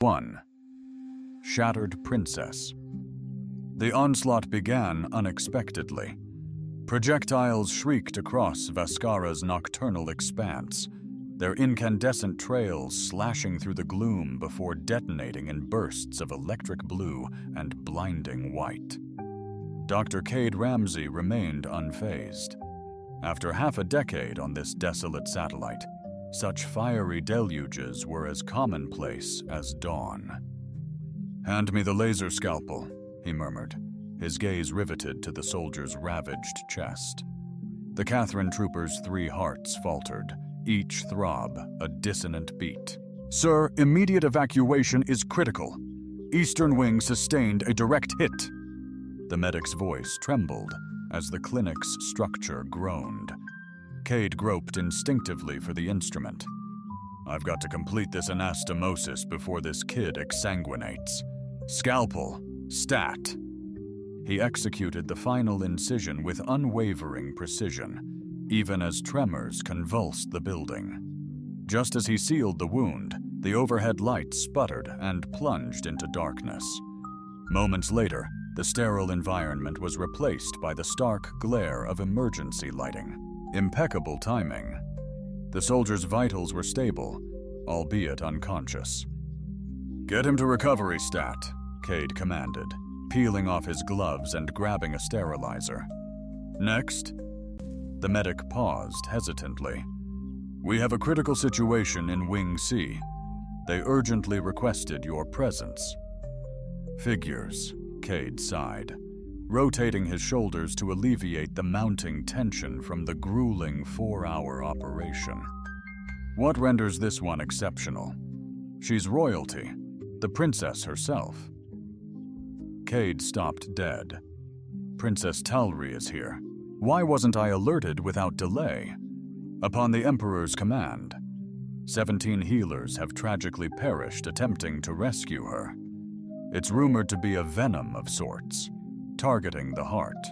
1. Shattered Princess. The onslaught began unexpectedly. Projectiles shrieked across Vaskara's nocturnal expanse, their incandescent trails slashing through the gloom before detonating in bursts of electric blue and blinding white. Dr. Cade Ramsey remained unfazed. After half a decade on this desolate satellite, such fiery deluges were as commonplace as dawn. "Hand me the laser scalpel," he murmured, his gaze riveted to the soldier's ravaged chest. The Catherine trooper's 3 hearts faltered, each throb a dissonant beat. "Sir, immediate evacuation is critical. Eastern Wing sustained a direct hit." The medic's voice trembled as the clinic's structure groaned. Cade groped instinctively for the instrument. "I've got to complete this anastomosis before this kid exsanguinates. Scalpel, stat." He executed the final incision with unwavering precision, even as tremors convulsed the building. Just as he sealed the wound, the overhead lights sputtered and plunged into darkness. Moments later, the sterile environment was replaced by the stark glare of emergency lighting. Impeccable timing. The soldier's vitals were stable, albeit unconscious. "Get him to recovery stat," Cade commanded, peeling off his gloves and grabbing a sterilizer. "Next." The medic paused hesitantly. "We have a critical situation in Wing C. They urgently requested your presence." "Figures," Cade sighed, rotating his shoulders to alleviate the mounting tension from the grueling 4-hour operation. "What renders this one exceptional? She's royalty, the princess herself." Cade stopped dead. "Princess Talri is here. Why wasn't I alerted without delay?" "Upon the Emperor's command. 17 healers have tragically perished attempting to rescue her. It's rumored to be a venom of sorts, targeting the heart."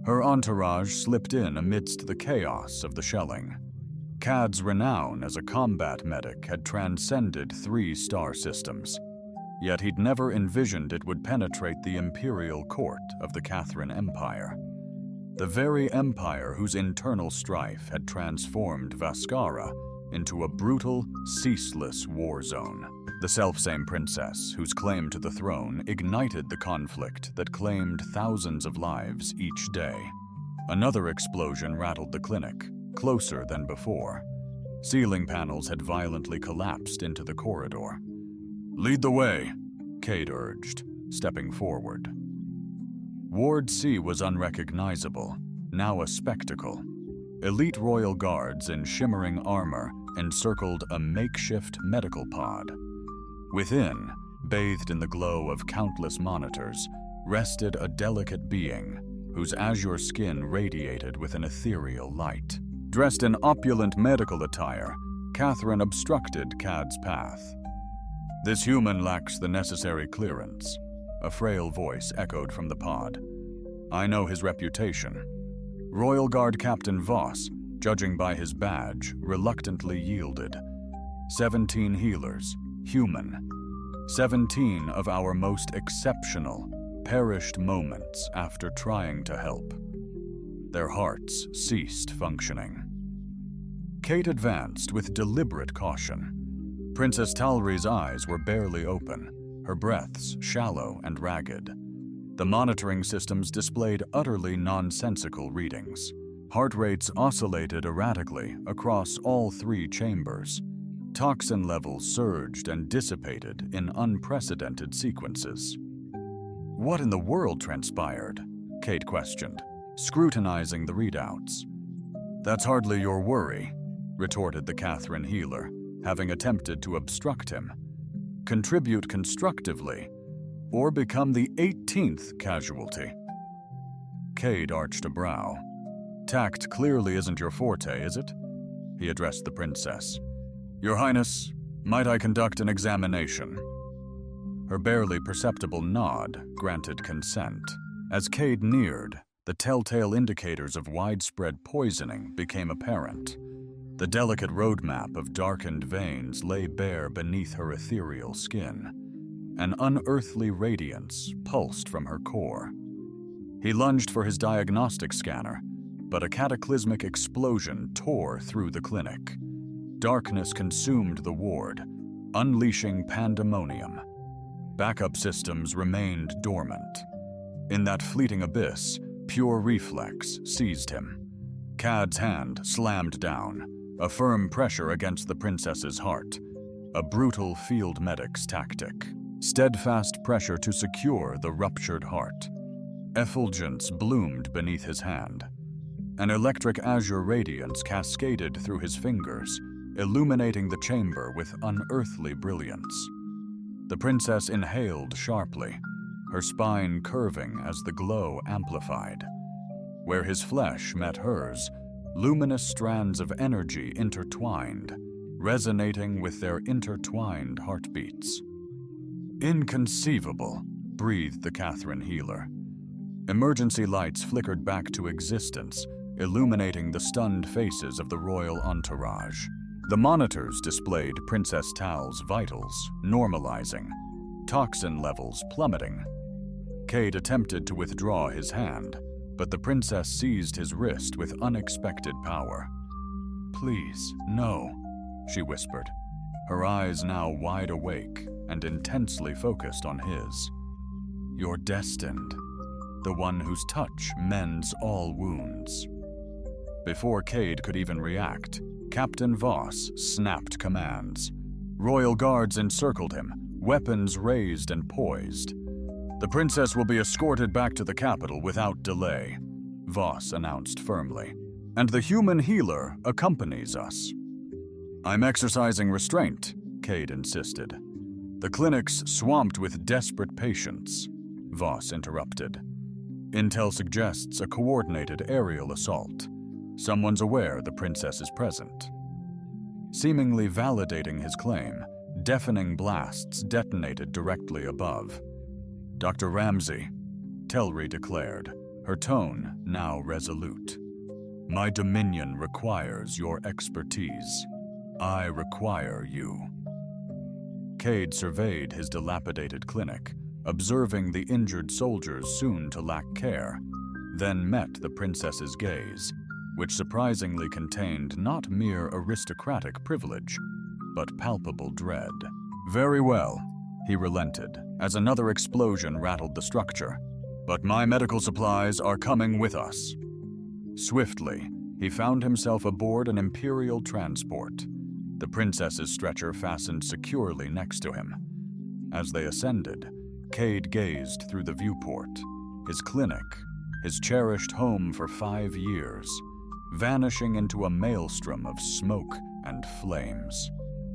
Her entourage slipped in amidst the chaos of the shelling. Cad's renown as a combat medic had transcended 3 star systems, yet he'd never envisioned it would penetrate the imperial court of the Catherine Empire. The very empire whose internal strife had transformed Vaskara into a brutal, ceaseless war zone. The selfsame princess whose claim to the throne ignited the conflict that claimed thousands of lives each day. Another explosion rattled the clinic, closer than before. Ceiling panels had violently collapsed into the corridor. "Lead the way," Cade urged, stepping forward. Ward C was unrecognizable, now a spectacle. Elite royal guards in shimmering armor encircled a makeshift medical pod. Within, bathed in the glow of countless monitors, rested a delicate being whose azure skin radiated with an ethereal light. Dressed in opulent medical attire, Catherine obstructed Cad's path. "This human lacks the necessary clearance," a frail voice echoed from the pod. "I know his reputation." Royal Guard Captain Voss, judging by his badge, reluctantly yielded. 17 healers, human. 17 of our most exceptional, perished moments after trying to help. Their hearts ceased functioning. Kate advanced with deliberate caution. Princess Talri's eyes were barely open, her breaths shallow and ragged. The monitoring systems displayed utterly nonsensical readings. Heart rates oscillated erratically across all 3 chambers. Toxin levels surged and dissipated in unprecedented sequences. "What in the world transpired?" Kate questioned, scrutinizing the readouts. "That's hardly your worry," retorted the Catherine healer, having attempted to obstruct him. "Contribute constructively, or become the 18th casualty." Cade arched a brow. "Tact clearly isn't your forte, is it?" He addressed the princess. "Your Highness, might I conduct an examination?" Her barely perceptible nod granted consent. As Cade neared, the telltale indicators of widespread poisoning became apparent. The delicate roadmap of darkened veins lay bare beneath her ethereal skin. An unearthly radiance pulsed from her core. He lunged for his diagnostic scanner, but a cataclysmic explosion tore through the clinic. Darkness consumed the ward, unleashing pandemonium. Backup systems remained dormant. In that fleeting abyss, pure reflex seized him. Cad's hand slammed down, a firm pressure against the princess's heart. A brutal field medic's tactic. Steadfast pressure to secure the ruptured heart. Effulgence bloomed beneath his hand. An electric azure radiance cascaded through his fingers, illuminating the chamber with unearthly brilliance. The princess inhaled sharply, her spine curving as the glow amplified. Where his flesh met hers, luminous strands of energy intertwined, resonating with their intertwined heartbeats. "Inconceivable," breathed the Catherine healer. Emergency lights flickered back to existence, illuminating the stunned faces of the royal entourage. The monitors displayed Princess Tal's vitals, normalizing, toxin levels plummeting. Cade attempted to withdraw his hand, but the princess seized his wrist with unexpected power. "Please, no," she whispered, her eyes now wide awake and intensely focused on his. "You're destined, the one whose touch mends all wounds." Before Cade could even react, Captain Voss snapped commands. Royal guards encircled him, weapons raised and poised. "The princess will be escorted back to the capital without delay," Voss announced firmly, "and the human healer accompanies us." "I'm exercising restraint," Cade insisted. "The clinic's swamped with desperate patients," Voss interrupted. "Intel suggests a coordinated aerial assault. Someone's aware the princess is present." Seemingly validating his claim, deafening blasts detonated directly above. "Dr. Ramsey," Telri declared, her tone now resolute. "My dominion requires your expertise. I require you." Cade surveyed his dilapidated clinic, observing the injured soldiers soon to lack care, then met the princess's gaze, which surprisingly contained not mere aristocratic privilege, but palpable dread. "Very well," he relented, as another explosion rattled the structure. "But my medical supplies are coming with us." Swiftly, he found himself aboard an imperial transport, the princess's stretcher fastened securely next to him. As they ascended, Cade gazed through the viewport, his clinic, his cherished home for 5 years, vanishing into a maelstrom of smoke and flames.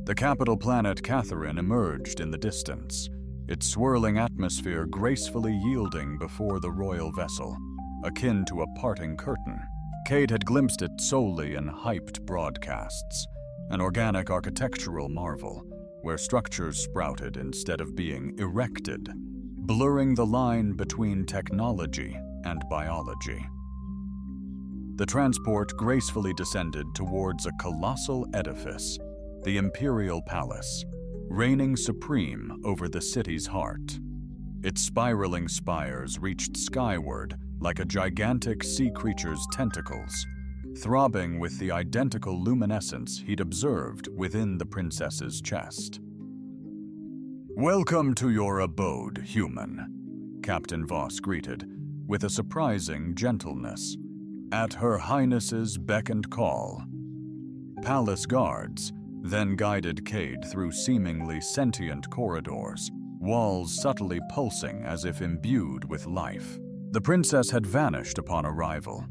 The capital planet Catherine emerged in the distance, its swirling atmosphere gracefully yielding before the royal vessel, akin to a parting curtain. Cade had glimpsed it solely in hyped broadcasts, an organic architectural marvel, where structures sprouted instead of being erected, blurring the line between technology and biology. The transport gracefully descended towards a colossal edifice, the Imperial Palace, reigning supreme over the city's heart. Its spiraling spires reached skyward like a gigantic sea creature's tentacles, throbbing with the identical luminescence he'd observed within the princess's chest. "Welcome to your abode, human," Captain Voss greeted, with a surprising gentleness. "At Her Highness's beck and call." Palace guards then guided Cade through seemingly sentient corridors, walls subtly pulsing as if imbued with life. The princess had vanished upon arrival,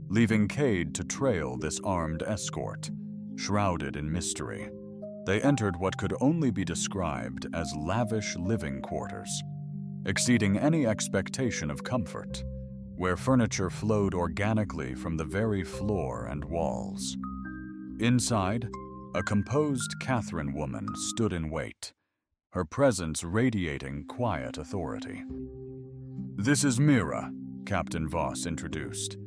leaving Cade to trail this armed escort, shrouded in mystery. They entered what could only be described as lavish living quarters, exceeding any expectation of comfort, where furniture flowed organically from the very floor and walls. Inside, a composed Catherine woman stood in wait, her presence radiating quiet authority. "This is Mira," Captain Voss introduced.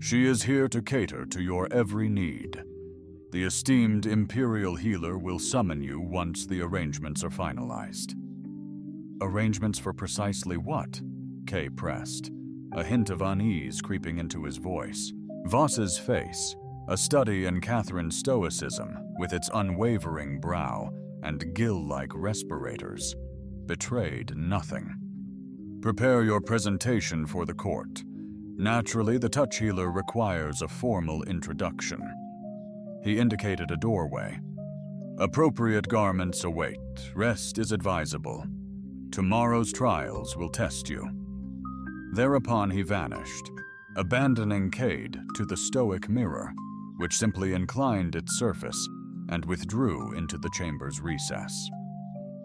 "She is here to cater to your every need." The esteemed Imperial healer will summon you once the arrangements are finalized. Arrangements for precisely what? Kay pressed, a hint of unease creeping into his voice. Voss's face, a study in Catherine's stoicism with its unwavering brow and gill-like respirators, betrayed nothing. Prepare your presentation for the court. Naturally, the touch healer requires a formal introduction. He indicated a doorway. Appropriate garments await. Rest is advisable. Tomorrow's trials will test you. Thereupon he vanished, abandoning Cade to the stoic mirror, which simply inclined its surface and withdrew into the chamber's recess.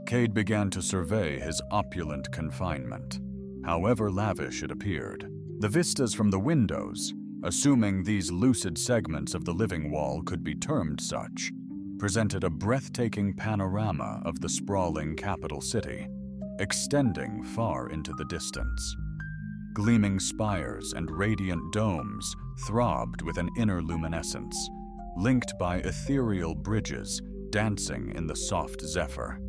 Cade began to survey his opulent confinement, however lavish it appeared. The vistas from the windows, assuming these lucid segments of the living wall could be termed such, presented a breathtaking panorama of the sprawling capital city, extending far into the distance. Gleaming spires and radiant domes throbbed with an inner luminescence, linked by ethereal bridges dancing in the soft zephyr.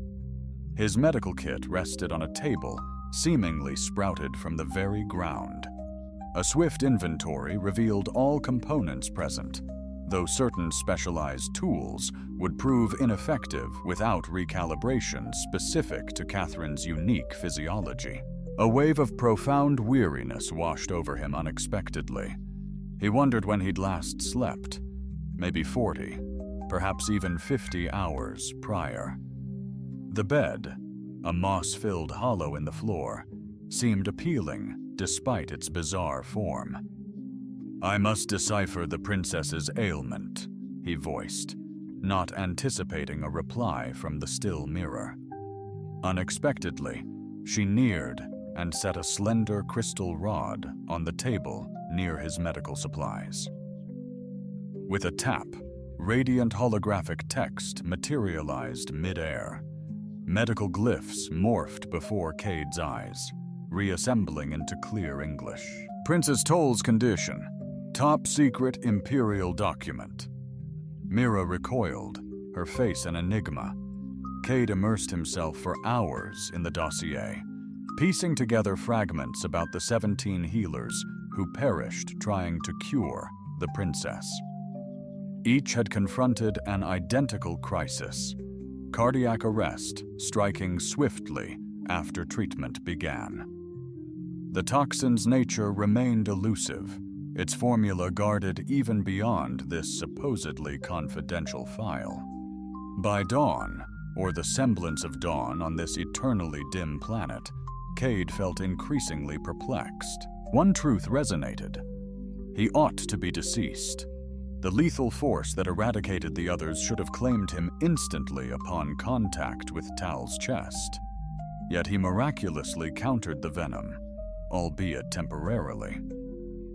His medical kit rested on a table seemingly sprouted from the very ground. A swift inventory revealed all components present, though certain specialized tools would prove ineffective without recalibration specific to Catherine's unique physiology. A wave of profound weariness washed over him unexpectedly. He wondered when he'd last slept, maybe 40, perhaps even 50 hours prior. The bed, a moss-filled hollow in the floor, seemed appealing despite its bizarre form. "I must decipher the princess's ailment," he voiced, not anticipating a reply from the still mirror. Unexpectedly, she neared and set a slender crystal rod on the table near his medical supplies. With a tap, radiant holographic text materialized mid-air. Medical glyphs morphed before Cade's eyes, reassembling into clear English. "Princess Toll's condition. Top secret Imperial document." Mira recoiled, her face an enigma. Cade immersed himself for hours in the dossier, piecing together fragments about the 17 healers who perished trying to cure the princess. Each had confronted an identical crisis, cardiac arrest striking swiftly after treatment began. The toxin's nature remained elusive, its formula guarded even beyond this supposedly confidential file. By dawn, or the semblance of dawn on this eternally dim planet, Cade felt increasingly perplexed. One truth resonated. He ought to be deceased. The lethal force that eradicated the others should have claimed him instantly upon contact with Tal's chest. Yet he miraculously countered the venom, albeit temporarily.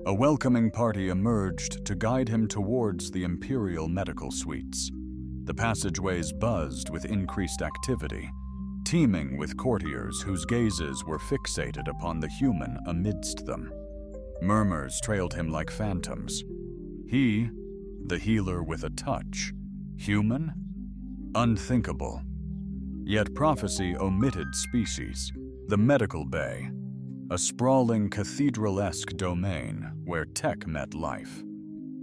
A welcoming party emerged to guide him towards the Imperial medical suites. The passageways buzzed with increased activity, teeming with courtiers whose gazes were fixated upon the human amidst them. Murmurs trailed him like phantoms. He, the healer with a touch, human? Unthinkable. Yet prophecy omitted species. The medical bay, a sprawling cathedral-esque domain where tech met life.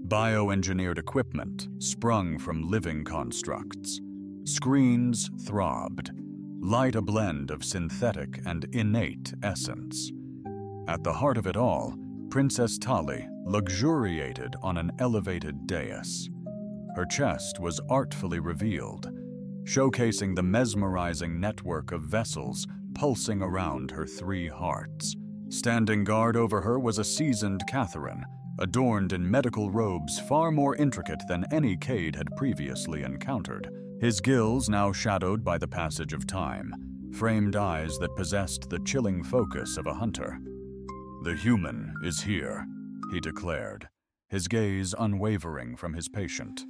Bioengineered equipment sprung from living constructs. Screens throbbed, light a blend of synthetic and innate essence. At the heart of it all, Princess Tali luxuriated on an elevated dais. Her chest was artfully revealed, showcasing the mesmerizing network of vessels pulsing around her 3 hearts. Standing guard over her was a seasoned Catherine, adorned in medical robes far more intricate than any Cade had previously encountered. His gills now shadowed by the passage of time, framed eyes that possessed the chilling focus of a hunter. "The human is here," he declared, his gaze unwavering from his patient.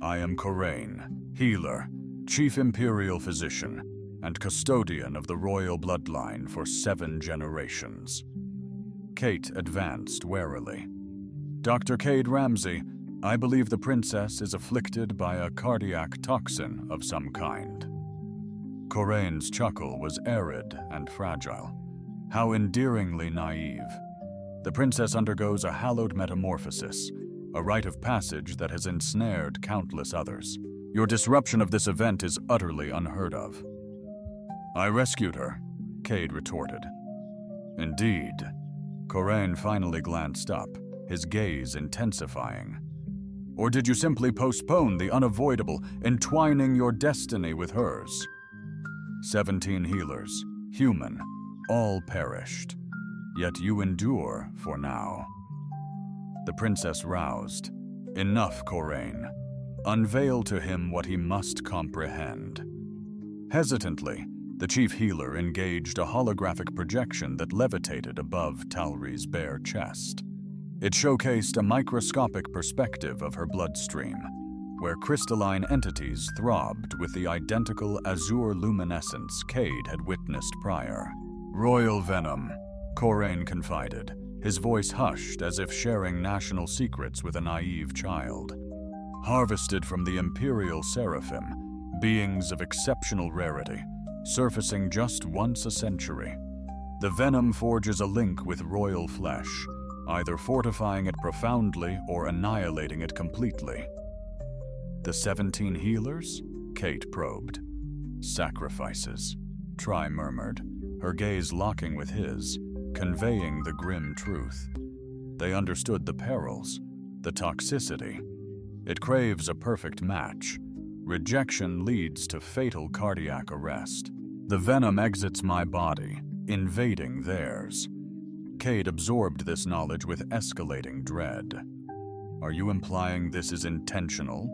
"I am Corain, healer, chief imperial physician, and custodian of the royal bloodline for 7 generations." Kate advanced warily. "Dr. Cade Ramsey, I believe the princess is afflicted by a cardiac toxin of some kind. Corrain's chuckle was arid and fragile. How endearingly naive. The princess undergoes a hallowed metamorphosis, a rite of passage that has ensnared countless others. Your disruption of this event is utterly unheard of. I rescued her, Cade retorted. Indeed. Corrain finally glanced up, his gaze intensifying. Or did you simply postpone the unavoidable, entwining your destiny with hers? 17 healers, human, all perished. Yet you endure for now. The princess roused. Enough, Corrain. Unveil to him what he must comprehend. Hesitantly, the chief healer engaged a holographic projection that levitated above Talri's bare chest. It showcased a microscopic perspective of her bloodstream, where crystalline entities throbbed with the identical azure luminescence Cade had witnessed prior. Royal venom, Corrain confided, his voice hushed as if sharing national secrets with a naive child. Harvested from the Imperial Seraphim, beings of exceptional rarity, surfacing just once a century. The venom forges a link with royal flesh, either fortifying it profoundly or annihilating it completely. The 17 healers? Kate probed. Sacrifices, Tri murmured, her gaze locking with his, conveying the grim truth. They understood the perils, the toxicity. It craves a perfect match. Rejection leads to fatal cardiac arrest. The venom exits my body, invading theirs. Cade absorbed this knowledge with escalating dread. Are you implying this is intentional?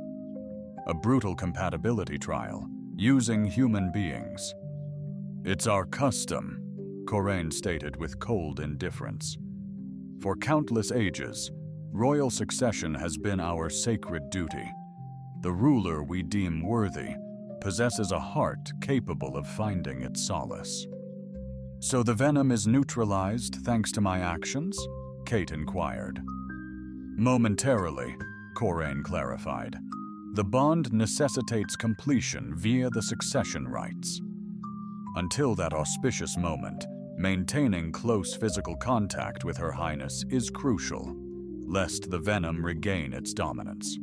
A brutal compatibility trial, using human beings. It's our custom, Corrain stated with cold indifference. For countless ages, royal succession has been our sacred duty. The ruler we deem worthy possesses a heart capable of finding its solace. So the venom is neutralized thanks to my actions? Kate inquired. Momentarily, Corrain clarified. The bond necessitates completion via the succession rites. Until that auspicious moment, maintaining close physical contact with Her Highness is crucial, lest the venom regain its dominance.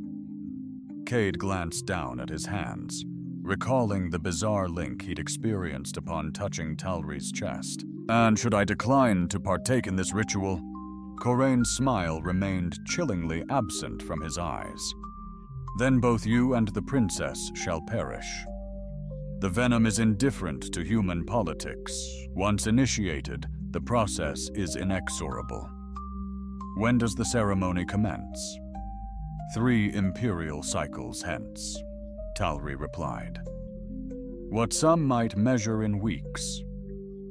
Cade glanced down at his hands, recalling the bizarre link he'd experienced upon touching Talri's chest. And should I decline to partake in this ritual? Corrain's smile remained chillingly absent from his eyes. Then both you and the princess shall perish. The venom is indifferent to human politics. Once initiated, the process is inexorable. When does the ceremony commence? 3 imperial cycles hence, Talri replied. What some might measure in weeks.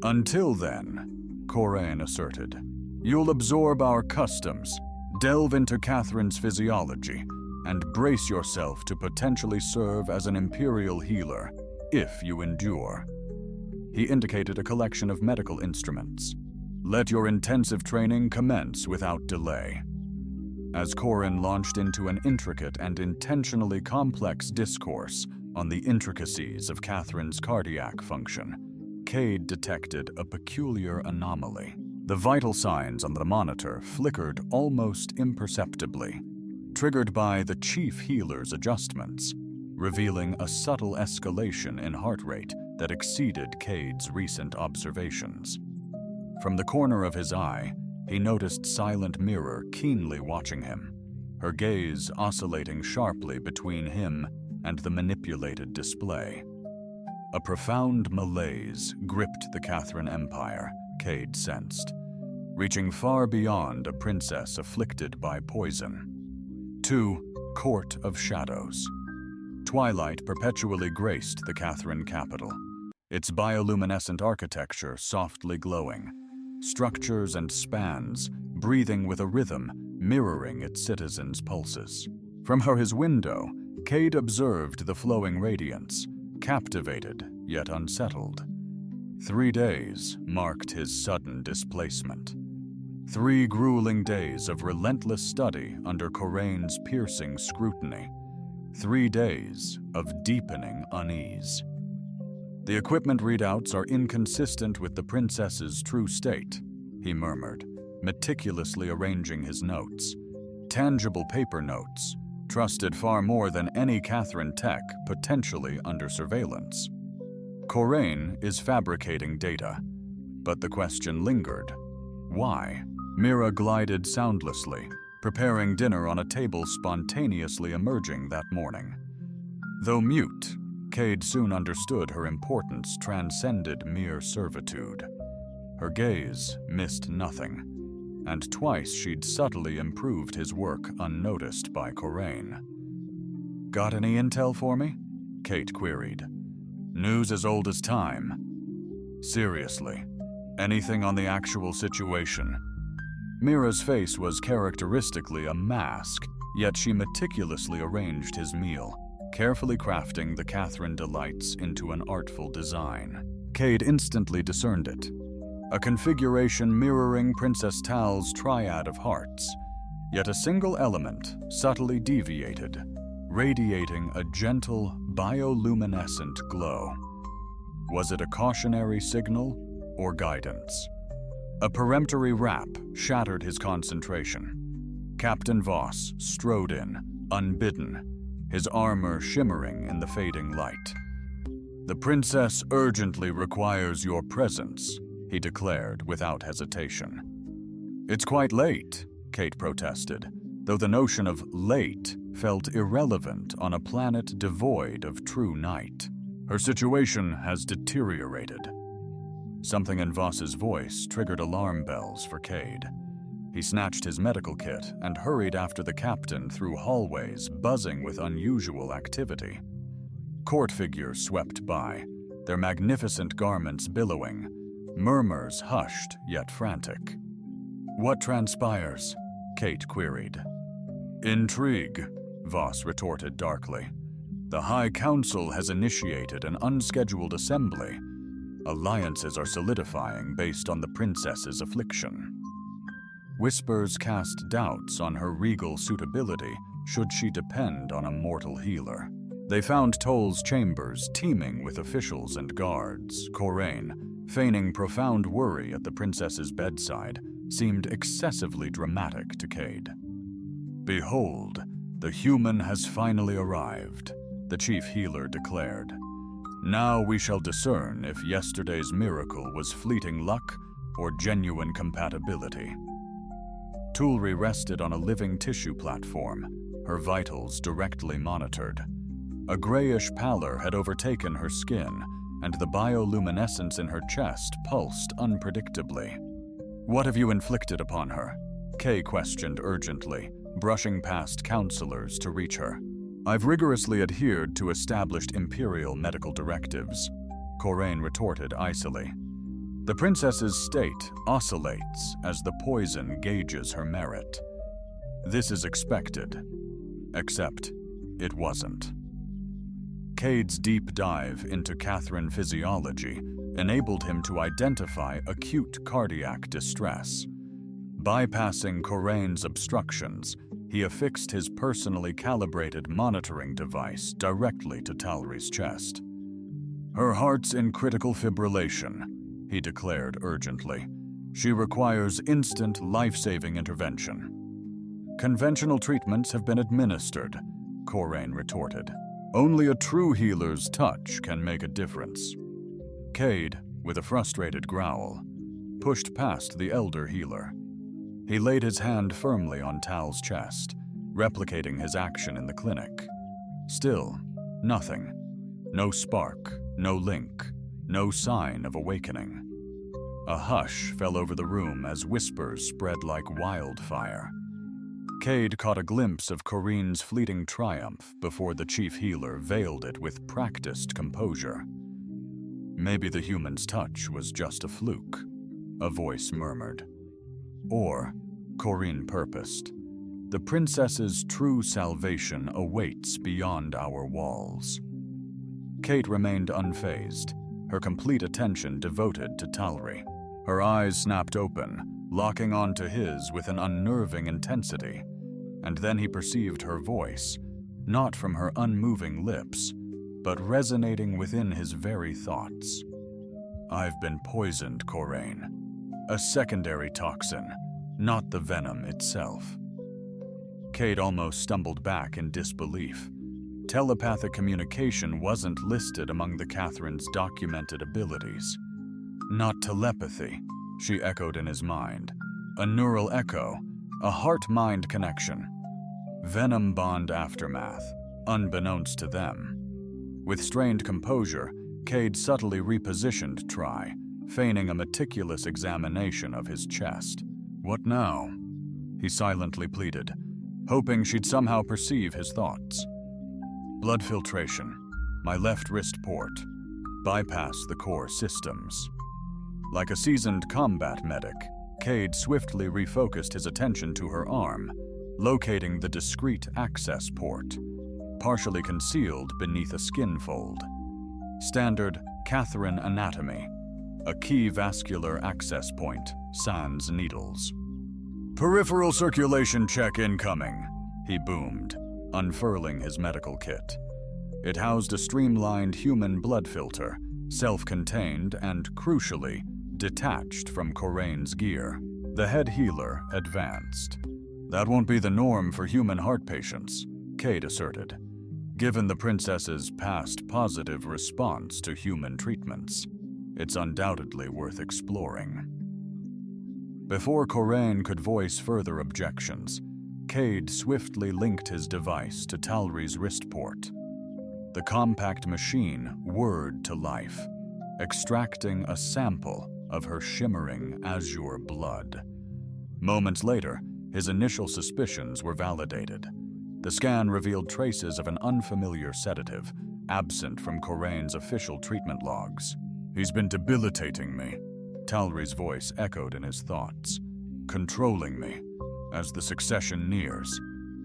Until then, Corrain asserted, you'll absorb our customs, delve into Catherine's physiology, and brace yourself to potentially serve as an imperial healer, if you endure. He indicated a collection of medical instruments. Let your intensive training commence without delay. As Corrain launched into an intricate and intentionally complex discourse on the intricacies of Catherine's cardiac function, Cade detected a peculiar anomaly. The vital signs on the monitor flickered almost imperceptibly, triggered by the chief healer's adjustments, revealing a subtle escalation in heart rate that exceeded Cade's recent observations. From the corner of his eye, he noticed Silent Mirror keenly watching him, her gaze oscillating sharply between him and the manipulated display. A profound malaise gripped the Catherine Empire, Cade sensed, reaching far beyond a princess afflicted by poison. 2. Court of Shadows. Twilight perpetually graced the Catherine capital, its bioluminescent architecture softly glowing, structures and spans breathing with a rhythm mirroring its citizens' pulses. From his window, Cade observed the flowing radiance, captivated yet unsettled. 3 days marked his sudden displacement. 3 grueling days of relentless study under Corrain's piercing scrutiny. 3 days of deepening unease. The equipment readouts are inconsistent with the princess's true state, he murmured, meticulously arranging his notes. Tangible paper notes, trusted far more than any Catherine tech potentially under surveillance. Corrain is fabricating data, but the question lingered. Why? Mira glided soundlessly, preparing dinner on a table spontaneously emerging that morning. Though mute, Cade soon understood her importance transcended mere servitude. Her gaze missed nothing, and twice she'd subtly improved his work unnoticed by Corrain. "Got any intel for me?" Kate queried. "News as old as time. Seriously, anything on the actual situation?" Mira's face was characteristically a mask, yet she meticulously arranged his meal, carefully crafting the Catherine delights into an artful design. Cade instantly discerned it. A configuration mirroring Princess Tal's triad of hearts, yet a single element subtly deviated, radiating a gentle, bioluminescent glow. Was it a cautionary signal or guidance? A peremptory rap shattered his concentration. Captain Voss strode in, unbidden, his armor shimmering in the fading light. "The princess urgently requires your presence," he declared without hesitation. "It's quite late," Kate protested, though the notion of late felt irrelevant on a planet devoid of true night. "Her situation has deteriorated." Something in Voss's voice triggered alarm bells for Cade. He snatched his medical kit and hurried after the captain through hallways buzzing with unusual activity. Court figures swept by, their magnificent garments billowing, murmurs hushed yet frantic. "What transpires?" Kate queried. "Intrigue," Voss retorted darkly. "The High Council has initiated an unscheduled assembly. Alliances are solidifying based on the princess's affliction." Whispers cast doubts on her regal suitability should she depend on a mortal healer. They found Toll's chambers teeming with officials and guards. Corrain, feigning profound worry at the princess's bedside, seemed excessively dramatic to Cade. "Behold, the human has finally arrived," the chief healer declared. "Now we shall discern if yesterday's miracle was fleeting luck or genuine compatibility." Tulri rested on a living tissue platform, her vitals directly monitored. A grayish pallor had overtaken her skin, and the bioluminescence in her chest pulsed unpredictably. "What have you inflicted upon her?" Kay questioned urgently, brushing past counselors to reach her. "I've rigorously adhered to established imperial medical directives," Corrain retorted icily. "The princess's state oscillates as the poison gauges her merit. This is expected, except it wasn't." Cade's deep dive into Catherine physiology enabled him to identify acute cardiac distress. Bypassing Corrain's obstructions, he affixed his personally calibrated monitoring device directly to Talri's chest. "Her heart's in critical fibrillation," he declared urgently. "She requires instant life-saving intervention." "Conventional treatments have been administered," Corrain retorted. "Only a true healer's touch can make a difference." Cade, with a frustrated growl, pushed past the elder healer. He laid his hand firmly on Tal's chest, replicating his action in the clinic. Still, nothing. No spark, no link, no sign of awakening. A hush fell over the room as whispers spread like wildfire. Cade caught a glimpse of Corrine's fleeting triumph before the chief healer veiled it with practiced composure. "Maybe the human's touch was just a fluke," a voice murmured. Or, Corrine purposed, "the princess's true salvation awaits beyond our walls." Kate remained unfazed, her complete attention devoted to Talri. Her eyes snapped open, locking onto his with an unnerving intensity, and then he perceived her voice, not from her unmoving lips, but resonating within his very thoughts. "I've been poisoned, Corain. A secondary toxin, not the venom itself." Cade almost stumbled back in disbelief. Telepathic communication wasn't listed among the Catherine's documented abilities. "Not telepathy," she echoed in his mind. "A neural echo, a heart-mind connection. Venom bond aftermath, unbeknownst to them." With strained composure, Cade subtly repositioned Tri, feigning a meticulous examination of his chest. "What now?" he silently pleaded, hoping she'd somehow perceive his thoughts. "Blood filtration, my left wrist port. Bypass the core systems." Like a seasoned combat medic, Cade swiftly refocused his attention to her arm, locating the discrete access port, partially concealed beneath a skin fold. Standard Catherine anatomy, a key vascular access point, sans needles. "Peripheral circulation check incoming," he boomed, unfurling his medical kit. It housed a streamlined human blood filter, self-contained and, crucially, detached from Corain's gear. The head healer advanced. "That won't be the norm for human heart patients," Cade asserted, "given the princess's past positive response to human treatments. It's undoubtedly worth exploring." Before Corain could voice further objections, Cade swiftly linked his device to Talri's wrist port. The compact machine whirred to life, extracting a sample of her shimmering azure blood. Moments later, his initial suspicions were validated. The scan revealed traces of an unfamiliar sedative, absent from Corain's official treatment logs. "He's been debilitating me," Talri's voice echoed in his thoughts, "controlling me as the succession nears,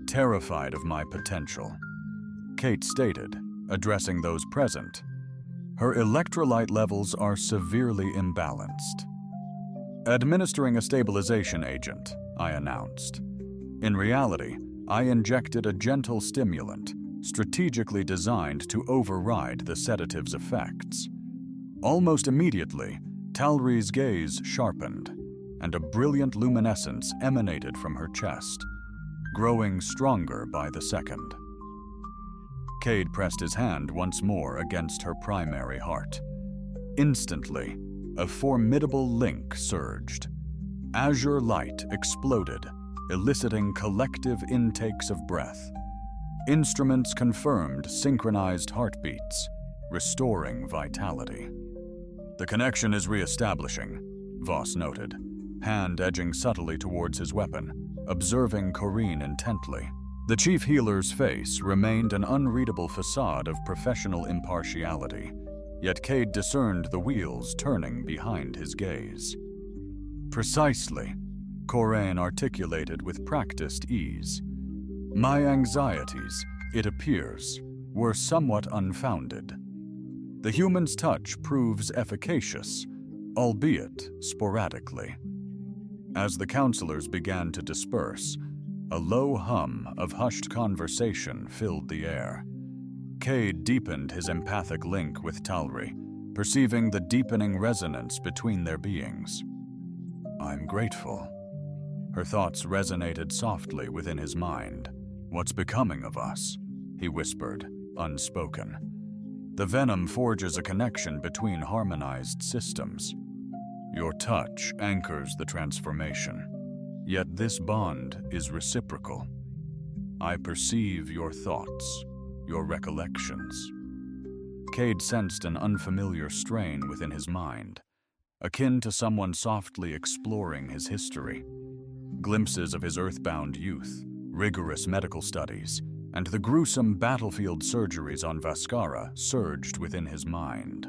terrified of my potential." Kate stated, addressing those present, "Her electrolyte levels are severely imbalanced." "Administering a stabilization agent," I announced. In reality, I injected a gentle stimulant, strategically designed to override the sedative's effects. Almost immediately, Talri's gaze sharpened, and a brilliant luminescence emanated from her chest, growing stronger by the second. Cade pressed his hand once more against her primary heart. Instantly, a formidable link surged. Azure light exploded, eliciting collective intakes of breath. Instruments confirmed synchronized heartbeats, restoring vitality. "The connection is re-establishing," Voss noted, hand edging subtly towards his weapon, observing Corinne intently. The chief healer's face remained an unreadable facade of professional impartiality, yet Cade discerned the wheels turning behind his gaze. "Precisely," Corain articulated with practiced ease. "My anxieties, it appears, were somewhat unfounded. The human's touch proves efficacious, albeit sporadically." As the counselors began to disperse, a low hum of hushed conversation filled the air. Cade deepened his empathic link with Talri, perceiving the deepening resonance between their beings. "I'm grateful." Her thoughts resonated softly within his mind. "What's becoming of us?" he whispered, unspoken. "The venom forges a connection between harmonized systems. Your touch anchors the transformation. Yet this bond is reciprocal. I perceive your thoughts, your recollections." Cade sensed an unfamiliar strain within his mind, akin to someone softly exploring his history. Glimpses of his earthbound youth, rigorous medical studies, and the gruesome battlefield surgeries on Vascara surged within his mind.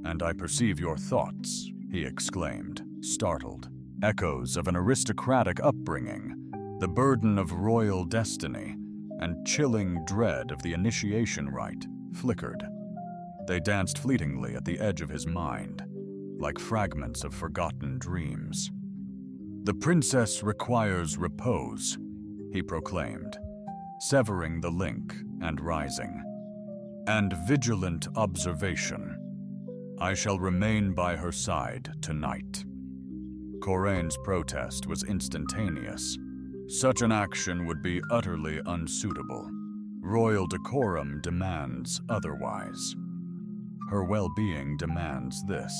"And I perceive your thoughts," he exclaimed, startled. Echoes of an aristocratic upbringing, the burden of royal destiny, and chilling dread of the initiation rite flickered. They danced fleetingly at the edge of his mind, like fragments of forgotten dreams. "The princess requires repose," he proclaimed, severing the link and rising. "And vigilant observation. I shall remain by her side tonight." Corrain's protest was instantaneous. Such an action would be utterly unsuitable. Royal decorum demands otherwise. Her well-being demands this.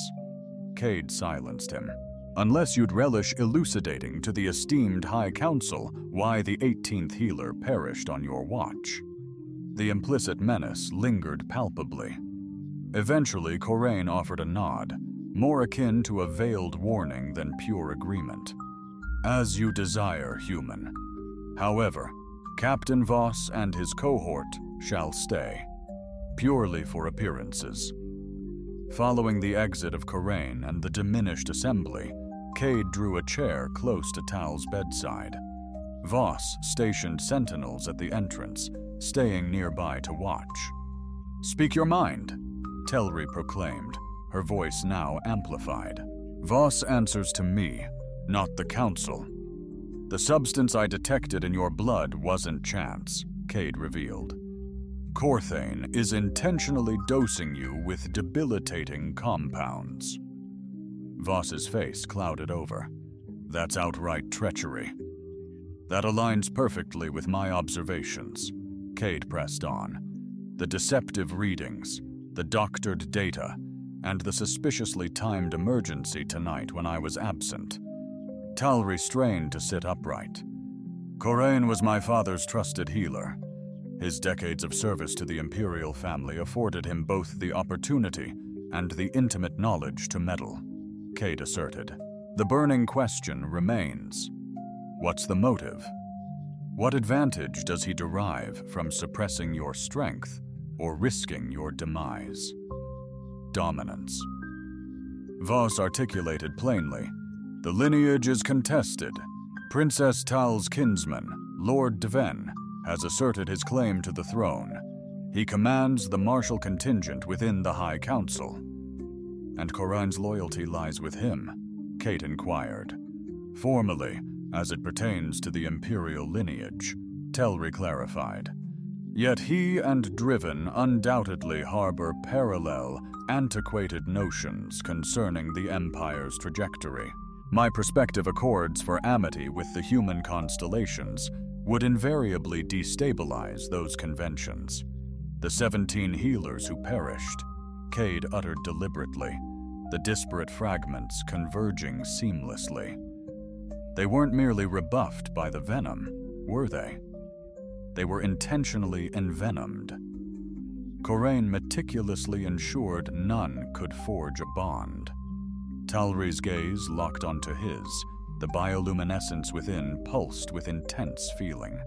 Cade silenced him. "Unless you'd relish elucidating to the esteemed High Council why the 18th healer perished on your watch." The implicit menace lingered palpably. Eventually, Corrain offered a nod, more akin to a veiled warning than pure agreement. "As you desire, human. However, Captain Voss and his cohort shall stay, purely for appearances." Following the exit of Corrain and the diminished assembly, Cade drew a chair close to Tal's bedside. Voss stationed sentinels at the entrance, staying nearby to watch. "Speak your mind," Telri proclaimed, her voice now amplified. "Voss answers to me, not the council." "The substance I detected in your blood wasn't chance," Cade revealed. "Corthane is intentionally dosing you with debilitating compounds." Voss's face clouded over. "That's outright treachery." "That aligns perfectly with my observations," Cade pressed on. "The deceptive readings, the doctored data, and the suspiciously timed emergency tonight when I was absent." Tal restrained to sit upright. "Corrain was my father's trusted healer. His decades of service to the Imperial family afforded him both the opportunity and the intimate knowledge to meddle," Cade asserted. "The burning question remains. What's the motive? What advantage does he derive from suppressing your strength or risking your demise?" "Dominance." Voss articulated plainly. "The lineage is contested. Princess Tal's kinsman, Lord Deven, has asserted his claim to the throne. He commands the martial contingent within the High Council." "And Corrain's loyalty lies with him?" Cade inquired. "Formally, as it pertains to the Imperial lineage," Telri clarified. "Yet he and Driven undoubtedly harbor parallel, antiquated notions concerning the Empire's trajectory. My perspective accords for amity with the human constellations would invariably destabilize those conventions. The 17 healers who perished," Cade uttered deliberately, the disparate fragments converging seamlessly. "They weren't merely rebuffed by the venom, were they? They were intentionally envenomed. Corrain meticulously ensured none could forge a bond." Talri's gaze locked onto his. The bioluminescence within pulsed with intense feeling.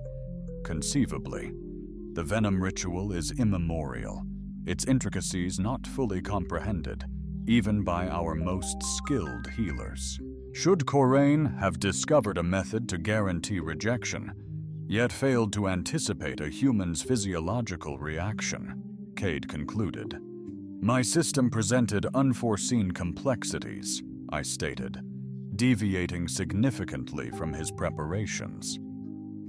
"Conceivably, the venom ritual is immemorial, its intricacies not fully comprehended, even by our most skilled healers. Should Corrain have discovered a method to guarantee rejection, yet failed to anticipate a human's physiological reaction," Cade concluded. "My system presented unforeseen complexities," I stated, deviating significantly from his preparations.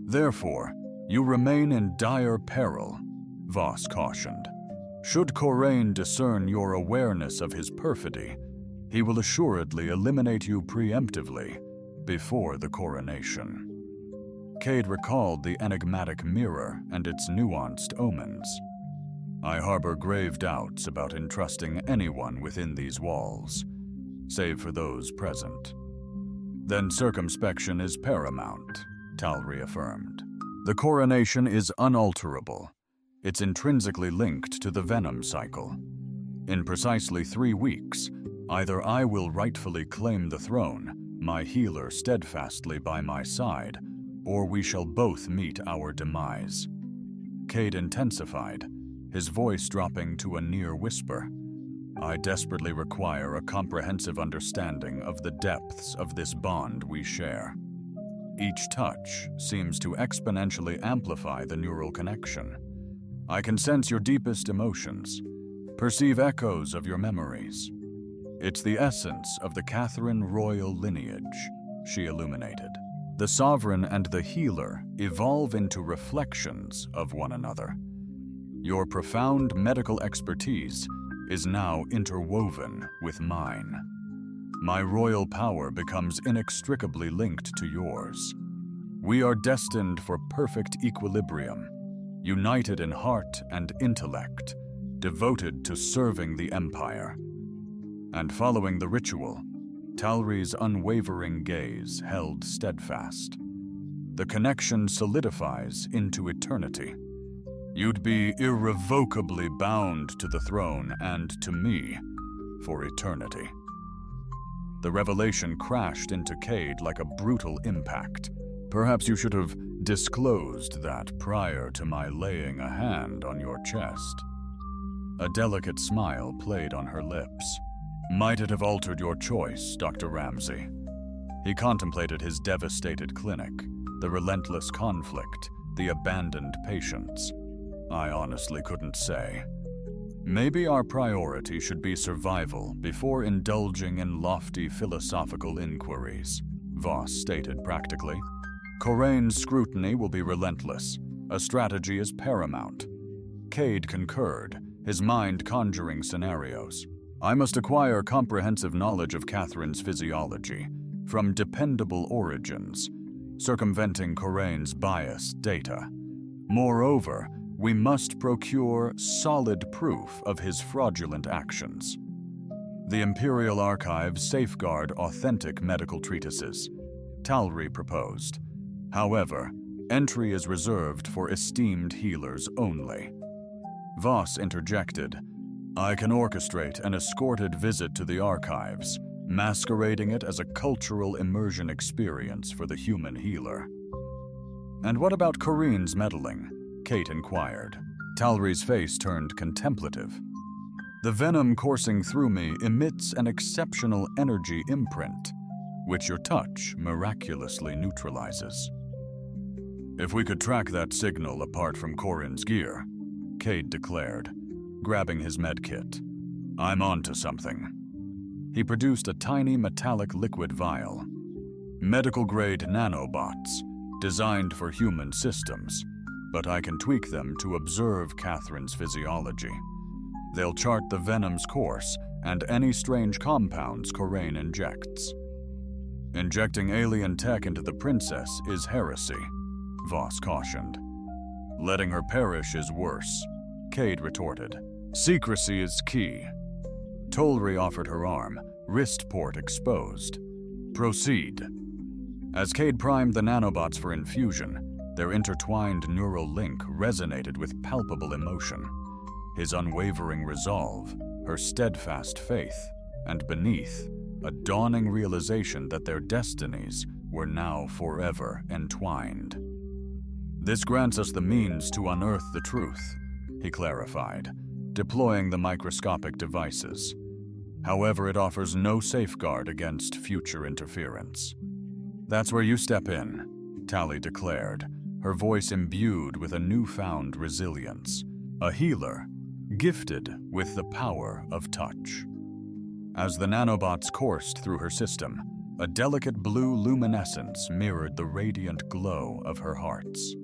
"Therefore, you remain in dire peril," Voss cautioned. "Should Corrain discern your awareness of his perfidy, he will assuredly eliminate you preemptively, before the coronation." Cade recalled the enigmatic mirror and its nuanced omens. "I harbor grave doubts about entrusting anyone within these walls, save for those present." "Then circumspection is paramount," Tal reaffirmed. "The coronation is unalterable. It's intrinsically linked to the venom cycle. In precisely 3 weeks, either I will rightfully claim the throne, my healer steadfastly by my side, or we shall both meet our demise." Cade intensified, his voice dropping to a near whisper. "I desperately require a comprehensive understanding of the depths of this bond we share. Each touch seems to exponentially amplify the neural connection. I can sense your deepest emotions, perceive echoes of your memories. It's the essence of the Catherine royal lineage." she illuminated. The Sovereign and the Healer evolve into reflections of one another. Your profound medical expertise is now interwoven with mine. My royal power becomes inextricably linked to yours. We are destined for perfect equilibrium, united in heart and intellect, devoted to serving the Empire. And following the ritual, Talri's unwavering gaze held steadfast. The connection solidifies into eternity. You'd be irrevocably bound to the throne and to me for eternity. The revelation crashed into Cade like a brutal impact. Perhaps you should have disclosed that prior to my laying a hand on your chest. A delicate smile played on her lips. Might it have altered your choice, Dr. Ramsey? He contemplated his devastated clinic, the relentless conflict, the abandoned patients. I honestly couldn't say. Maybe our priority should be survival before indulging in lofty philosophical inquiries, Voss stated practically. Corrain's scrutiny will be relentless. A strategy is paramount. Cade concurred, his mind conjuring scenarios. I must acquire comprehensive knowledge of Catherine's physiology, from dependable origins, circumventing Corrain's biased data. Moreover, we must procure solid proof of his fraudulent actions. The Imperial Archives safeguard authentic medical treatises, Talri proposed. However, entry is reserved for esteemed healers only. Voss interjected, I can orchestrate an escorted visit to the archives, masquerading it as a cultural immersion experience for the human healer. And what about Corrine's meddling? Kate inquired. Talri's face turned contemplative. The venom coursing through me emits an exceptional energy imprint, which your touch miraculously neutralizes. If we could track that signal apart from Corrine's gear, Cade declared, grabbing his medkit. I'm onto something. He produced a tiny metallic liquid vial. Medical-grade nanobots, designed for human systems, but I can tweak them to observe Catherine's physiology. They'll chart the venom's course and any strange compounds Corraine injects. Injecting alien tech into the princess is heresy, Voss cautioned. Letting her perish is worse, Cade retorted. Secrecy is key. Tolri offered her arm, wrist port exposed. Proceed. As Cade primed the nanobots for infusion, their intertwined neural link resonated with palpable emotion. His unwavering resolve, her steadfast faith, and beneath, a dawning realization that their destinies were now forever entwined. This grants us the means to unearth the truth, he clarified, deploying the microscopic devices. However, it offers no safeguard against future interference. That's where you step in, Tally declared, her voice imbued with a newfound resilience. A healer, gifted with the power of touch. As the nanobots coursed through her system, a delicate blue luminescence mirrored the radiant glow of her hearts.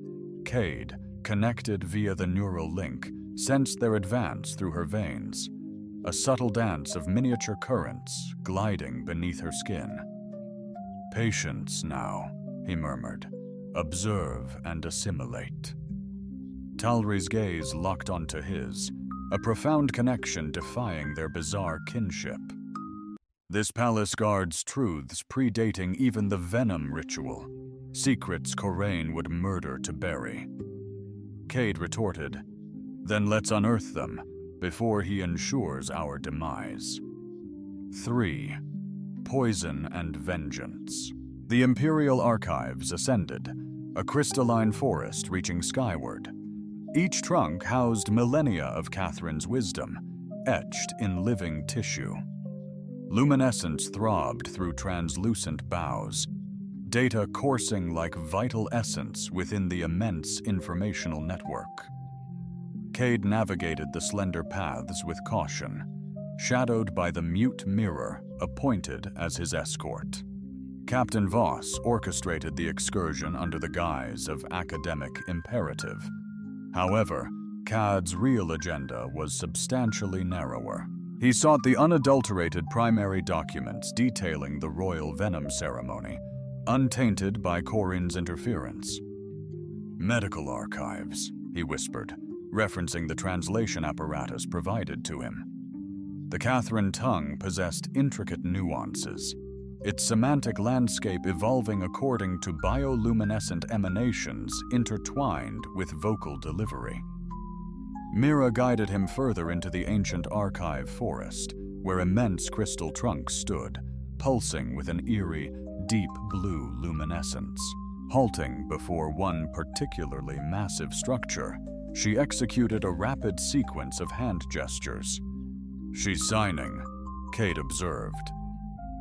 Cade, connected via the neural link, sensed their advance through her veins, a subtle dance of miniature currents gliding beneath her skin. Patience now, he murmured. Observe and assimilate. Talri's gaze locked onto his, a profound connection defying their bizarre kinship. This palace guards truths predating even the venom ritual, secrets Corraine would murder to bury. Cade retorted, then let's unearth them before he ensures our demise. 3. Poison and Vengeance. The Imperial Archives ascended, a crystalline forest reaching skyward. Each trunk housed millennia of Catherine's wisdom, etched in living tissue. Luminescence throbbed through translucent boughs, data coursing like vital essence within the immense informational network. Cade navigated the slender paths with caution, shadowed by the mute mirror appointed as his escort. Captain Voss orchestrated the excursion under the guise of academic imperative. However, Cad's real agenda was substantially narrower. He sought the unadulterated primary documents detailing the royal venom ceremony, untainted by Corin's interference. "Medical archives," he whispered, referencing the translation apparatus provided to him. The Catherine tongue possessed intricate nuances, its semantic landscape evolving according to bioluminescent emanations intertwined with vocal delivery. Mira guided him further into the ancient archive forest, where immense crystal trunks stood, pulsing with an eerie, deep blue luminescence. Halting before one particularly massive structure, she executed a rapid sequence of hand gestures. "She's signing," Cade observed.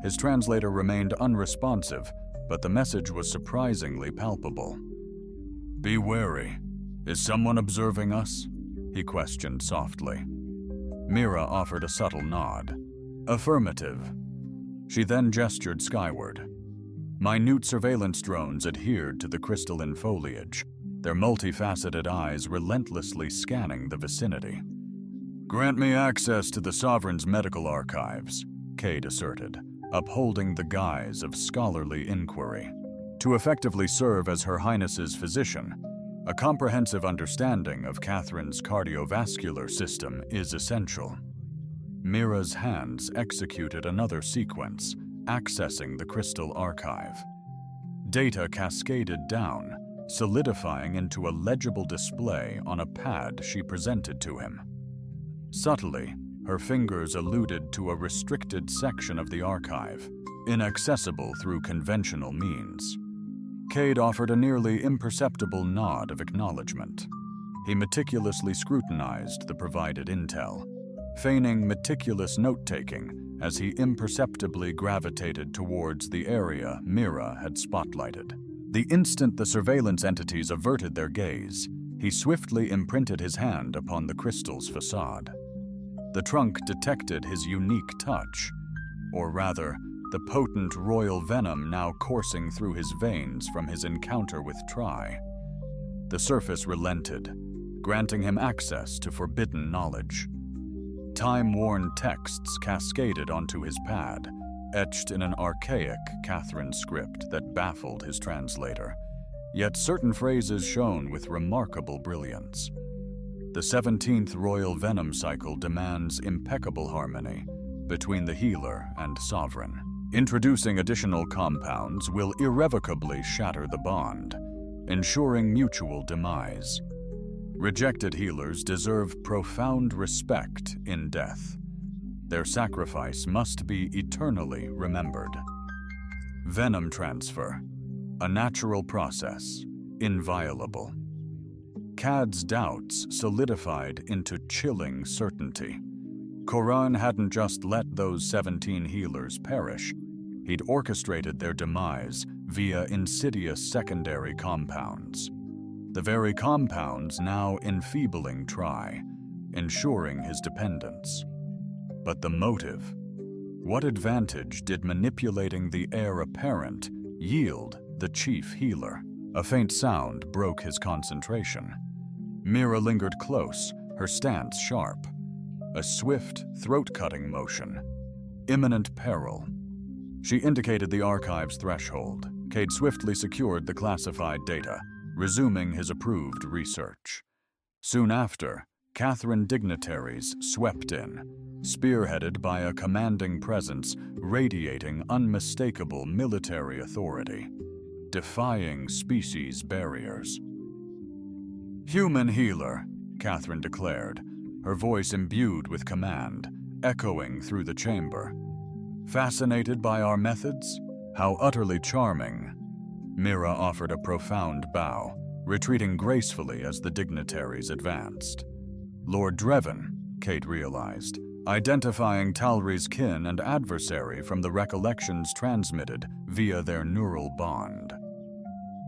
His translator remained unresponsive, but the message was surprisingly palpable. "Be wary. Is someone observing us?" he questioned softly. Mira offered a subtle nod. "Affirmative." She then gestured skyward. Minute surveillance drones adhered to the crystalline foliage, their multifaceted eyes relentlessly scanning the vicinity. "Grant me access to the Sovereign's medical archives," Cade asserted, upholding the guise of scholarly inquiry. To effectively serve as Her Highness's physician, a comprehensive understanding of Catherine's cardiovascular system is essential. Mira's hands executed another sequence, accessing the crystal archive. Data cascaded down, solidifying into a legible display on a pad she presented to him. Subtly, her fingers alluded to a restricted section of the archive, inaccessible through conventional means. Cade offered a nearly imperceptible nod of acknowledgement. He meticulously scrutinized the provided intel, feigning meticulous note-taking as he imperceptibly gravitated towards the area Mira had spotlighted. The instant the surveillance entities averted their gaze, he swiftly imprinted his hand upon the crystal's facade. The trunk detected his unique touch, or rather, the potent royal venom now coursing through his veins from his encounter with Tri. The surface relented, granting him access to forbidden knowledge. Time-worn texts cascaded onto his pad, etched in an archaic Catherine script that baffled his translator, yet certain phrases shone with remarkable brilliance. The 17th royal venom cycle demands impeccable harmony between the healer and sovereign. Introducing additional compounds will irrevocably shatter the bond, ensuring mutual demise. Rejected healers deserve profound respect in death. Their sacrifice must be eternally remembered. Venom transfer, a natural process, inviolable. Cad's doubts solidified into chilling certainty. Corin hadn't just let those 17 healers perish, he'd orchestrated their demise via insidious secondary compounds. The very compounds now enfeebling Tri, ensuring his dependence. But the motive? What advantage did manipulating the heir apparent yield the chief healer? A faint sound broke his concentration. Mira lingered close, her stance sharp. A swift, throat-cutting motion. Imminent peril. She indicated the archive's threshold. Cade swiftly secured the classified data, resuming his approved research. Soon after, Catherine dignitaries swept in, spearheaded by a commanding presence radiating unmistakable military authority, defying species barriers. "Human healer," Catherine declared, her voice imbued with command, echoing through the chamber. "Fascinated by our methods? How utterly charming." Mira offered a profound bow, retreating gracefully as the dignitaries advanced. Lord Dreven, Cade realized, identifying Talri's kin and adversary from the recollections transmitted via their neural bond.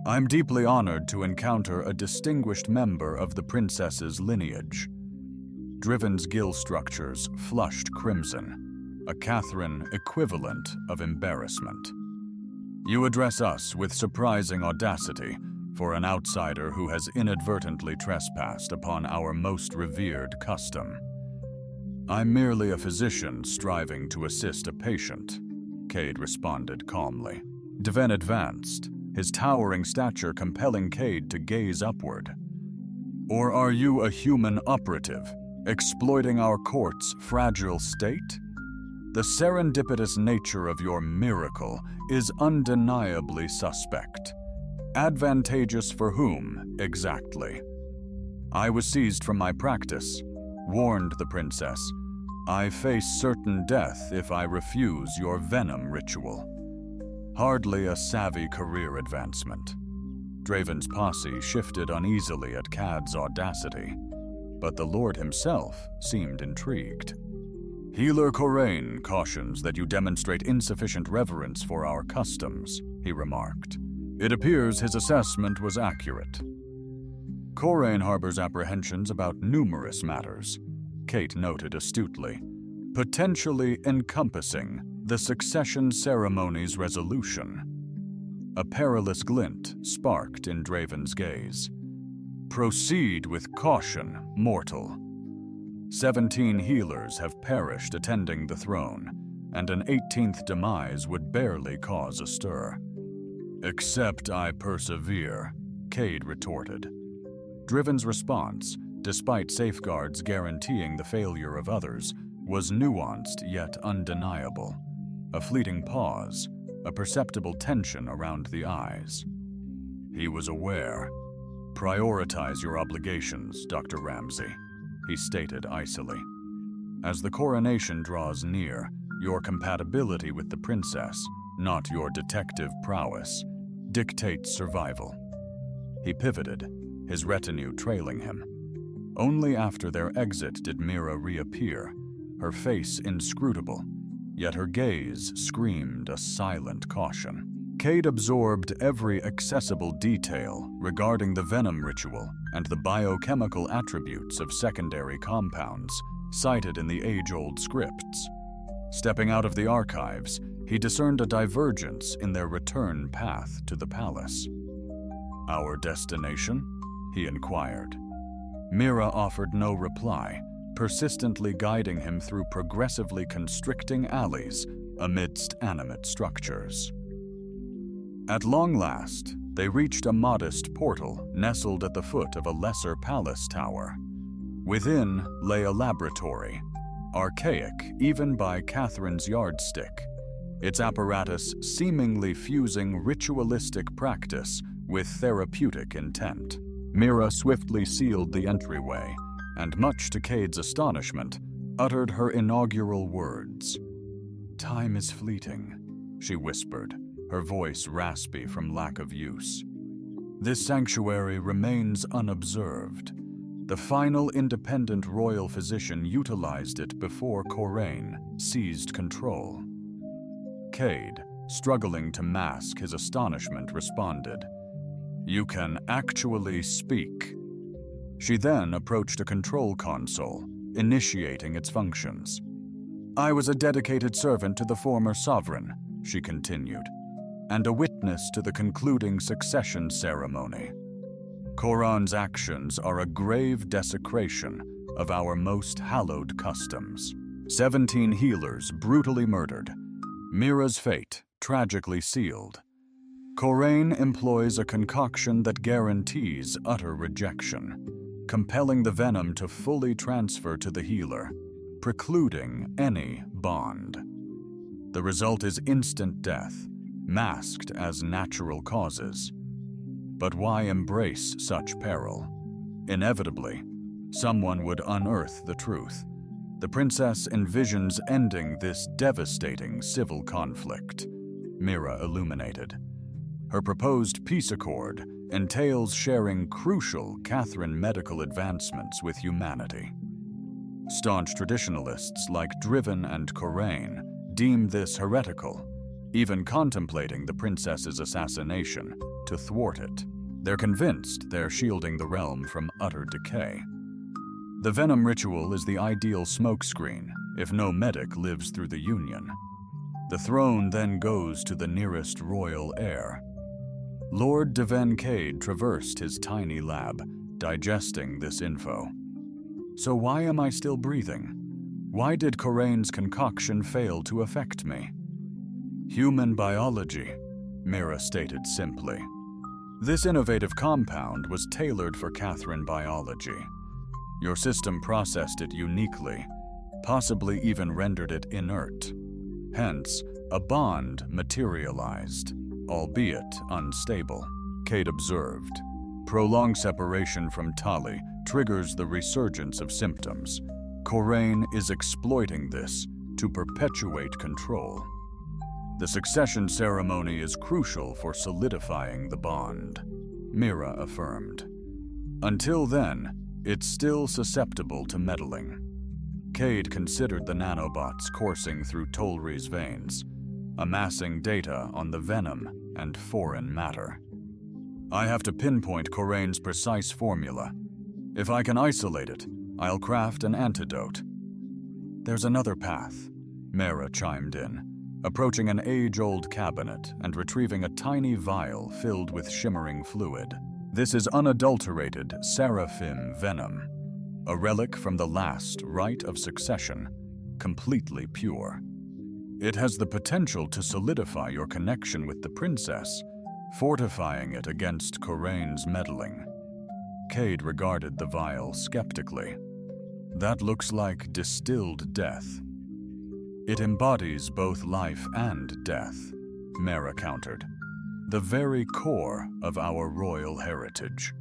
"I'm deeply honored to encounter a distinguished member of the princess's lineage." Driven's gill structures flushed crimson, a Catherine equivalent of embarrassment. You address us with surprising audacity for an outsider who has inadvertently trespassed upon our most revered custom. I'm merely a physician striving to assist a patient, Cade responded calmly. Deven advanced, his towering stature compelling Cade to gaze upward. Or are you a human operative, exploiting our court's fragile state? The serendipitous nature of your miracle is undeniably suspect. Advantageous for whom, exactly? I was seized from my practice, warned the princess. I face certain death if I refuse your venom ritual. Hardly a savvy career advancement. Draven's posse shifted uneasily at Cad's audacity, but the Lord himself seemed intrigued. Healer Corain cautions that you demonstrate insufficient reverence for our customs, he remarked. It appears his assessment was accurate. Corain harbors apprehensions about numerous matters, Kate noted astutely, potentially encompassing the succession ceremony's resolution. A perilous glint sparked in Draven's gaze. Proceed with caution, mortal. 17 healers have perished attending the throne, and an 18th demise would barely cause a stir. Except I persevere, Cade retorted. Draven's response, despite safeguards guaranteeing the failure of others, was nuanced yet undeniable. A fleeting pause, a perceptible tension around the eyes. He was aware. Prioritize your obligations, Dr. Ramsey, he stated icily. As the coronation draws near, your compatibility with the princess, not your detective prowess, dictates survival. He pivoted, his retinue trailing him. Only after their exit did Mira reappear, her face inscrutable, yet her gaze screamed a silent caution. Cade absorbed every accessible detail regarding the venom ritual and the biochemical attributes of secondary compounds cited in the age-old scripts. Stepping out of the archives, he discerned a divergence in their return path to the palace. Our destination? He inquired. Mira offered no reply, persistently guiding him through progressively constricting alleys amidst animate structures. At long last, they reached a modest portal nestled at the foot of a lesser palace tower. Within lay a laboratory, archaic even by Catherine's yardstick, its apparatus seemingly fusing ritualistic practice with therapeutic intent. Mira swiftly sealed the entryway, and much to Cade's astonishment, uttered her inaugural words. "Time is fleeting," she whispered, her voice raspy from lack of use. "This sanctuary remains unobserved. The final independent royal physician utilized it before Corain seized control." Cade, struggling to mask his astonishment, responded, "You can actually speak." She then approached a control console, initiating its functions. "I was a dedicated servant to the former sovereign," she continued, "and a witness to the concluding succession ceremony. Koran's actions are a grave desecration of our most hallowed customs. 17 healers brutally murdered. Mira's fate tragically sealed. Corain employs a concoction that guarantees utter rejection, compelling the venom to fully transfer to the healer, precluding any bond. The result is instant death, masked as natural causes. But why embrace such peril? Inevitably, someone would unearth the truth. The princess envisions ending this devastating civil conflict, Mira illuminated. Her proposed peace accord entails sharing crucial Catherine medical advancements with humanity. Staunch traditionalists like Driven and Corain deem this heretical, even contemplating the princess's assassination to thwart it. They're convinced they're shielding the realm from utter decay. The venom ritual is the ideal smokescreen if no medic lives through the union. The throne then goes to the nearest royal heir. Lord Deven Cade traversed his tiny lab, digesting this info. So why am I still breathing? Why did Corrain's concoction fail to affect me? Human biology, Mira stated simply. This innovative compound was tailored for Catherine biology. Your system processed it uniquely, possibly even rendered it inert. Hence, a bond materialized, albeit unstable, Cade observed. Prolonged separation from Tali triggers the resurgence of symptoms. Corrain is exploiting this to perpetuate control. The succession ceremony is crucial for solidifying the bond, Mira affirmed. Until then, it's still susceptible to meddling. Cade considered the nanobots coursing through Tolri's veins, amassing data on the venom and foreign matter. I have to pinpoint Corrain's precise formula. If I can isolate it, I'll craft an antidote. There's another path, Mira chimed in, approaching an age-old cabinet and retrieving a tiny vial filled with shimmering fluid. This is unadulterated seraphim venom, a relic from the last rite of succession, completely pure. It has the potential to solidify your connection with the princess, fortifying it against Corrain's meddling. Cade regarded the vial skeptically. That looks like distilled death. It embodies both life and death, Mira countered, the very core of our royal heritage.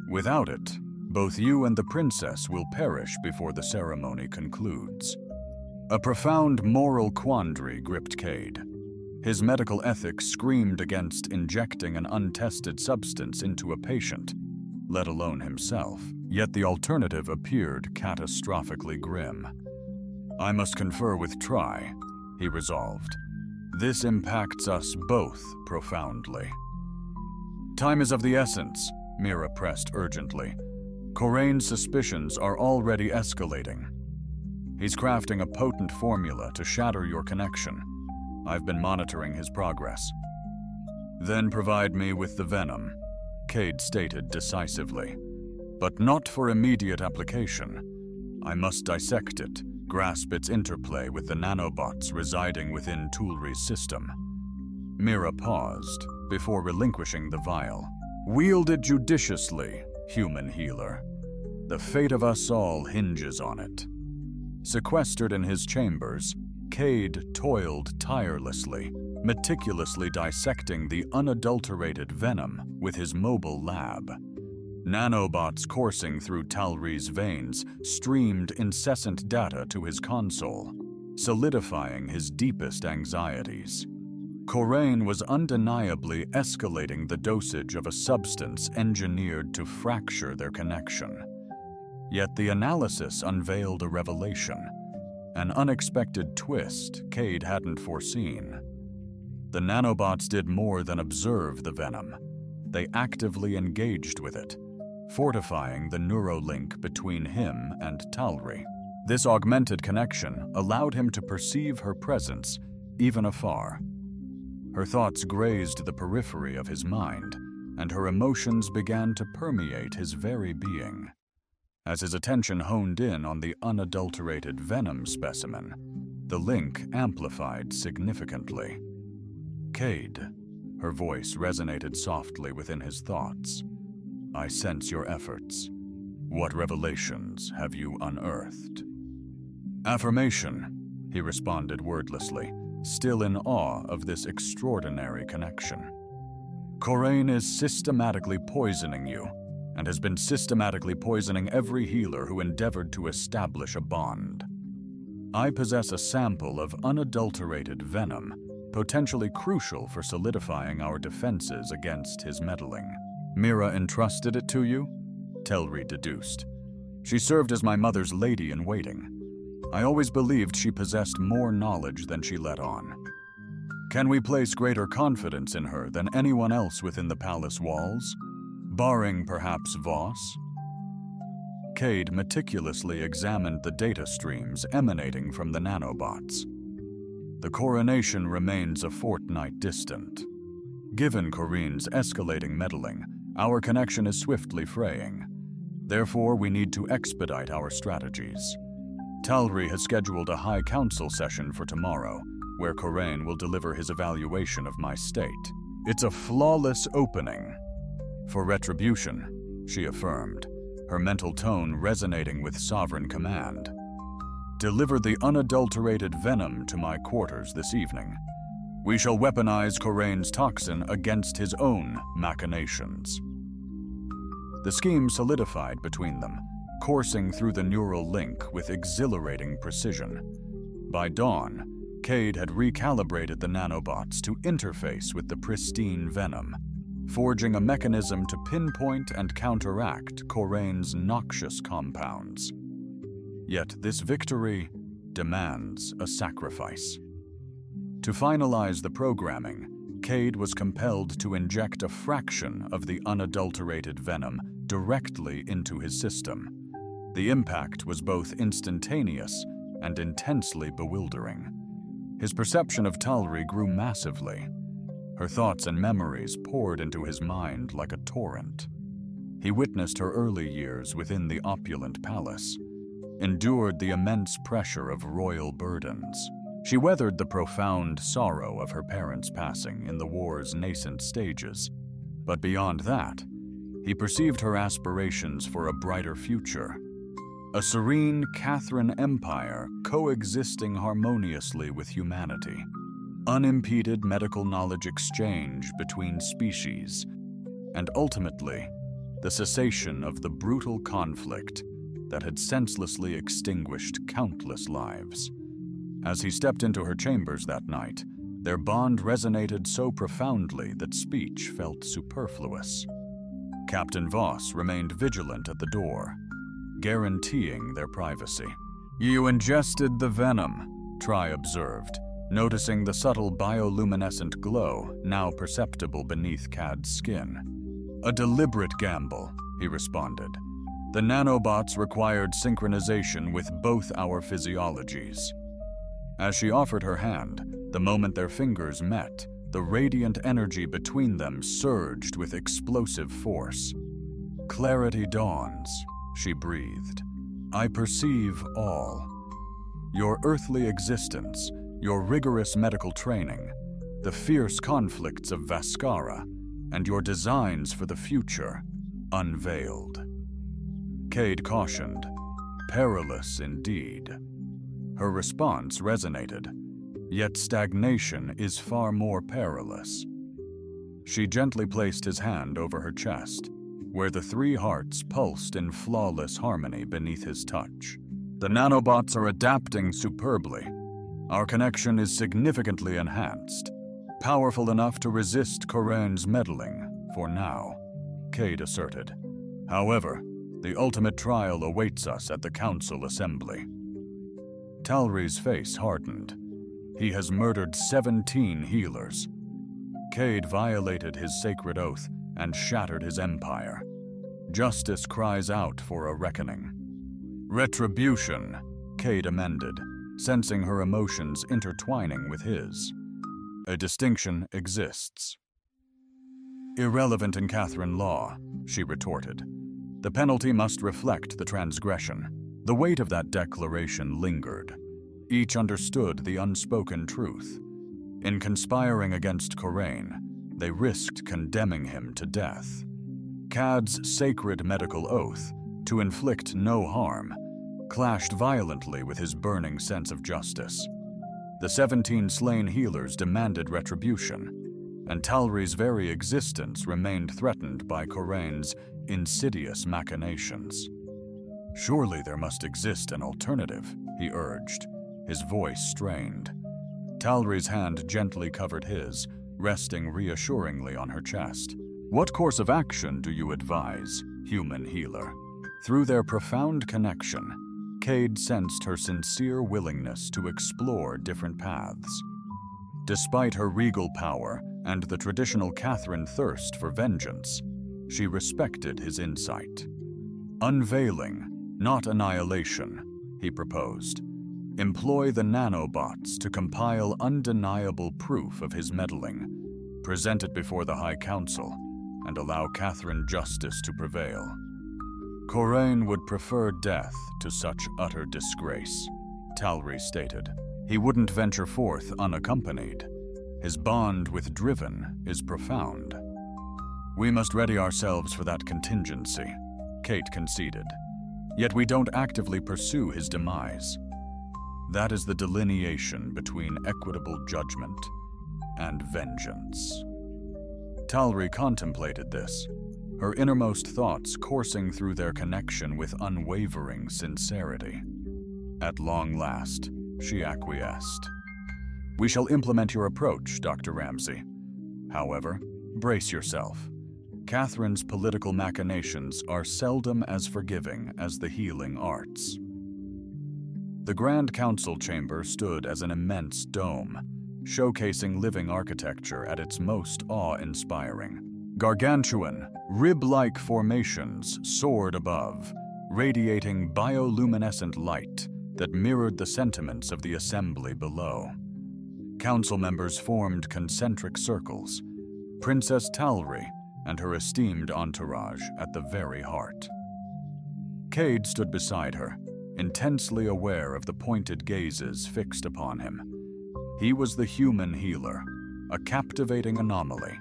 Without it, both you and the princess will perish before the ceremony concludes. A profound moral quandary gripped Cade. His medical ethics screamed against injecting an untested substance into a patient, let alone himself, yet the alternative appeared catastrophically grim. I must confer with Tri, he resolved. This impacts us both profoundly. Time is of the essence, Mira pressed urgently. Corrain's suspicions are already escalating. He's crafting a potent formula to shatter your connection. I've been monitoring his progress. Then provide me with the venom, Cade stated decisively. But not for immediate application. I must dissect it, grasp its interplay with the nanobots residing within Tulri's system. Mira paused before relinquishing the vial. Wield it judiciously, human healer. The fate of us all hinges on it. Sequestered in his chambers, Cade toiled tirelessly, meticulously dissecting the unadulterated venom with his mobile lab. Nanobots coursing through Talri's veins streamed incessant data to his console, solidifying his deepest anxieties. Corrain was undeniably escalating the dosage of a substance engineered to fracture their connection. Yet the analysis unveiled a revelation, an unexpected twist Cade hadn't foreseen. The nanobots did more than observe the venom. They actively engaged with it, fortifying the neurolink between him and Talri. This augmented connection allowed him to perceive her presence, even afar. Her thoughts grazed the periphery of his mind, and her emotions began to permeate his very being. As his attention honed in on the unadulterated venom specimen, the link amplified significantly. Cade, her voice resonated softly within his thoughts. I sense your efforts. What revelations have you unearthed? Affirmation, he responded wordlessly, still in awe of this extraordinary connection. Corrain is systematically poisoning you, and has been systematically poisoning every healer who endeavored to establish a bond. I possess a sample of unadulterated venom, potentially crucial for solidifying our defenses against his meddling. Mira entrusted it to you? Telri deduced. She served as my mother's lady-in-waiting. I always believed she possessed more knowledge than she let on. Can we place greater confidence in her than anyone else within the palace walls? Barring perhaps Voss? Cade meticulously examined the data streams emanating from the nanobots. The coronation remains a fortnight distant. Given Corinne's escalating meddling, our connection is swiftly fraying. Therefore, we need to expedite our strategies. Talry has scheduled a High Council session for tomorrow, where Corain will deliver his evaluation of my state. It's a flawless opening. For retribution, she affirmed, her mental tone resonating with sovereign command. Deliver the unadulterated venom to my quarters this evening. We shall weaponize Corain's toxin against his own machinations. The scheme solidified between them, coursing through the neural link with exhilarating precision. By dawn, Cade had recalibrated the nanobots to interface with the pristine venom, forging a mechanism to pinpoint and counteract Corain's noxious compounds. Yet this victory demands a sacrifice. To finalize the programming, Cade was compelled to inject a fraction of the unadulterated venom directly into his system. The impact was both instantaneous and intensely bewildering. His perception of Talry grew massively. Her thoughts and memories poured into his mind like a torrent. He witnessed her early years within the opulent palace, endured the immense pressure of royal burdens. She weathered the profound sorrow of her parents' passing in the war's nascent stages. But beyond that, he perceived her aspirations for a brighter future. A serene Catherine empire coexisting harmoniously with humanity. Unimpeded medical knowledge exchange between species, and ultimately, the cessation of the brutal conflict that had senselessly extinguished countless lives. As he stepped into her chambers that night, their bond resonated so profoundly that speech felt superfluous. Captain Voss remained vigilant at the door, guaranteeing their privacy. "You ingested the venom," Try observed, noticing the subtle bioluminescent glow now perceptible beneath Cad's skin. "A deliberate gamble," he responded. "The nanobots required synchronization with both our physiologies." As she offered her hand, the moment their fingers met, the radiant energy between them surged with explosive force. "Clarity dawns," she breathed. "I perceive all. Your earthly existence, your rigorous medical training, the fierce conflicts of Vascara, and your designs for the future, unveiled." Cade cautioned, "Perilous indeed." Her response resonated, "Yet stagnation is far more perilous." She gently placed his hand over her chest, where the three hearts pulsed in flawless harmony beneath his touch. "The nanobots are adapting superbly. Our connection is significantly enhanced, powerful enough to resist Corain's meddling, for now," Cade asserted. "However, the ultimate trial awaits us at the council assembly." Talry's face hardened. He has murdered 17 healers. Cade violated his sacred oath and shattered his empire. Justice cries out for a reckoning. "Retribution," Cade amended, sensing her emotions intertwining with his. "A distinction exists." "Irrelevant in Catherine law," she retorted. "The penalty must reflect the transgression." The weight of that declaration lingered. Each understood the unspoken truth. In conspiring against Corain, they risked condemning him to death. Cad's sacred medical oath, to inflict no harm, clashed violently with his burning sense of justice. The 17 slain healers demanded retribution, and Talry's very existence remained threatened by Corain's insidious machinations. "Surely there must exist an alternative," he urged, his voice strained. Talry's hand gently covered his, resting reassuringly on her chest. "What course of action do you advise, human healer?" Through their profound connection, Cade sensed her sincere willingness to explore different paths. Despite her regal power and the traditional Catherine thirst for vengeance, she respected his insight. "Unveiling, not annihilation," he proposed. Employ the nanobots to compile undeniable proof of his meddling, present it before the High Council, and allow Catherine justice to prevail. Corain would prefer death to such utter disgrace, Talry stated. He wouldn't venture forth unaccompanied. His bond with Driven is profound. We must ready ourselves for that contingency, Kate conceded. Yet we don't actively pursue his demise. That is the delineation between equitable judgment and vengeance. Talry contemplated this, her innermost thoughts coursing through their connection with unwavering sincerity. At long last, she acquiesced. We shall implement your approach, Dr. Ramsey. However, brace yourself. Catherine's political machinations are seldom as forgiving as the healing arts. The Grand Council chamber stood as an immense dome, showcasing living architecture at its most awe-inspiring. Gargantuan, rib-like formations soared above, radiating bioluminescent light that mirrored the sentiments of the assembly below. Council members formed concentric circles, Princess Talry and her esteemed entourage at the very heart. Cade stood beside her, intensely aware of the pointed gazes fixed upon him. He was the human healer, a captivating anomaly,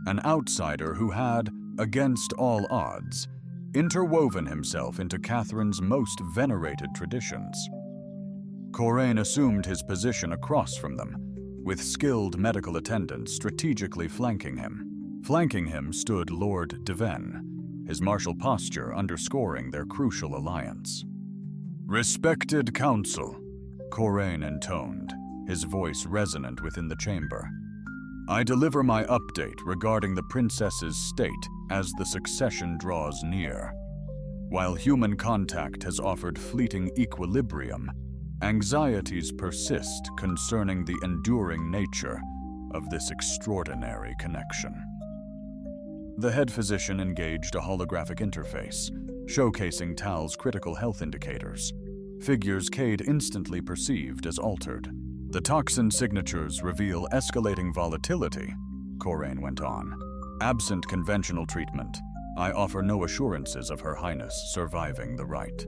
an outsider who had, against all odds, interwoven himself into Catherine's most venerated traditions. Corain assumed his position across from them, with skilled medical attendants strategically flanking him. Flanking him stood Lord Devenne, his martial posture underscoring their crucial alliance. "Respected Council," Corain intoned, his voice resonant within the chamber. "I deliver my update regarding the princess's state as the succession draws near. While human contact has offered fleeting equilibrium, anxieties persist concerning the enduring nature of this extraordinary connection." The head physician engaged a holographic interface, showcasing Tal's critical health indicators, figures Cade instantly perceived as altered. "The toxin signatures reveal escalating volatility," Corain went on. "Absent conventional treatment, I offer no assurances of Her Highness surviving the rite."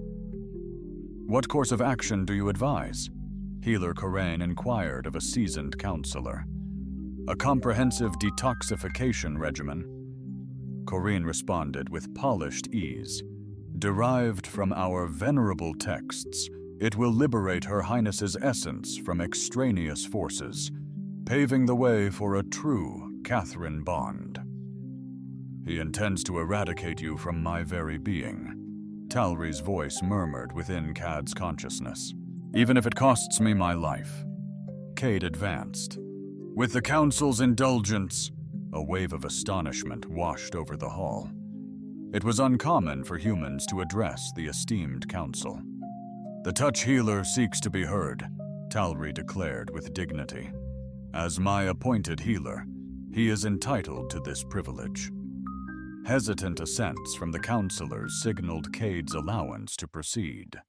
"What course of action do you advise?" Healer Corain inquired of a seasoned counselor. "A comprehensive detoxification regimen," Corain responded with polished ease. "Derived from our venerable texts, it will liberate Her Highness's essence from extraneous forces, paving the way for a true Catherine bond." "He intends to eradicate you from my very being," Talry's voice murmured within Cad's consciousness. "Even if it costs me my life." Cade advanced. "With the Council's indulgence," a wave of astonishment washed over the hall. It was uncommon for humans to address the esteemed Council. "The Touch Healer seeks to be heard," Talry declared with dignity. "As my appointed healer, he is entitled to this privilege." Hesitant assents from the counselors signaled Cade's allowance to proceed.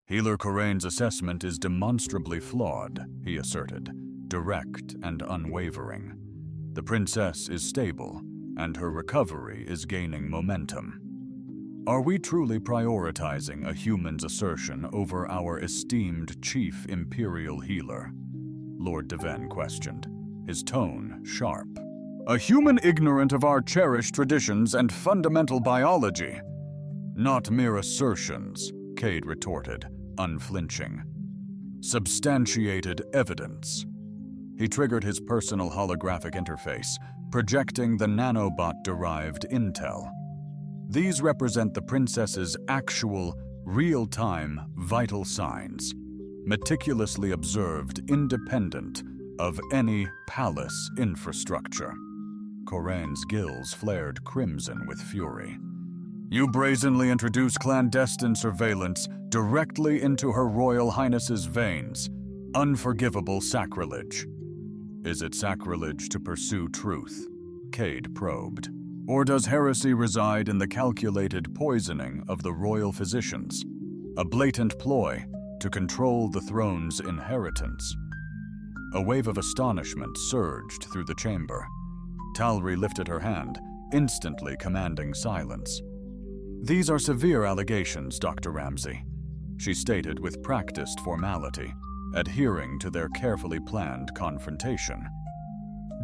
"Healer Corain's assessment is demonstrably flawed," he asserted, direct and unwavering. "The princess is stable, and her recovery is gaining momentum." "Are we truly prioritizing a human's assertion over our esteemed chief imperial healer?" Lord Devenne questioned, his tone sharp. "A human ignorant of our cherished traditions and fundamental biology." "Not mere assertions," Cade retorted, unflinching. "Substantiated evidence." He triggered his personal holographic interface, projecting the nanobot-derived intel. "These represent the princess's actual, real-time, vital signs, meticulously observed independent of any palace infrastructure." Corain's gills flared crimson with fury. "You brazenly introduce clandestine surveillance directly into Her Royal Highness's veins. Unforgivable sacrilege." "Is it sacrilege to pursue truth?" Cade probed. "Or does heresy reside in the calculated poisoning of the royal physicians? A blatant ploy, to control the throne's inheritance. A wave of astonishment surged through the chamber. Talri lifted her hand, instantly commanding silence. "These are severe allegations, Dr. Ramsey," she stated with practiced formality, adhering to their carefully planned confrontation.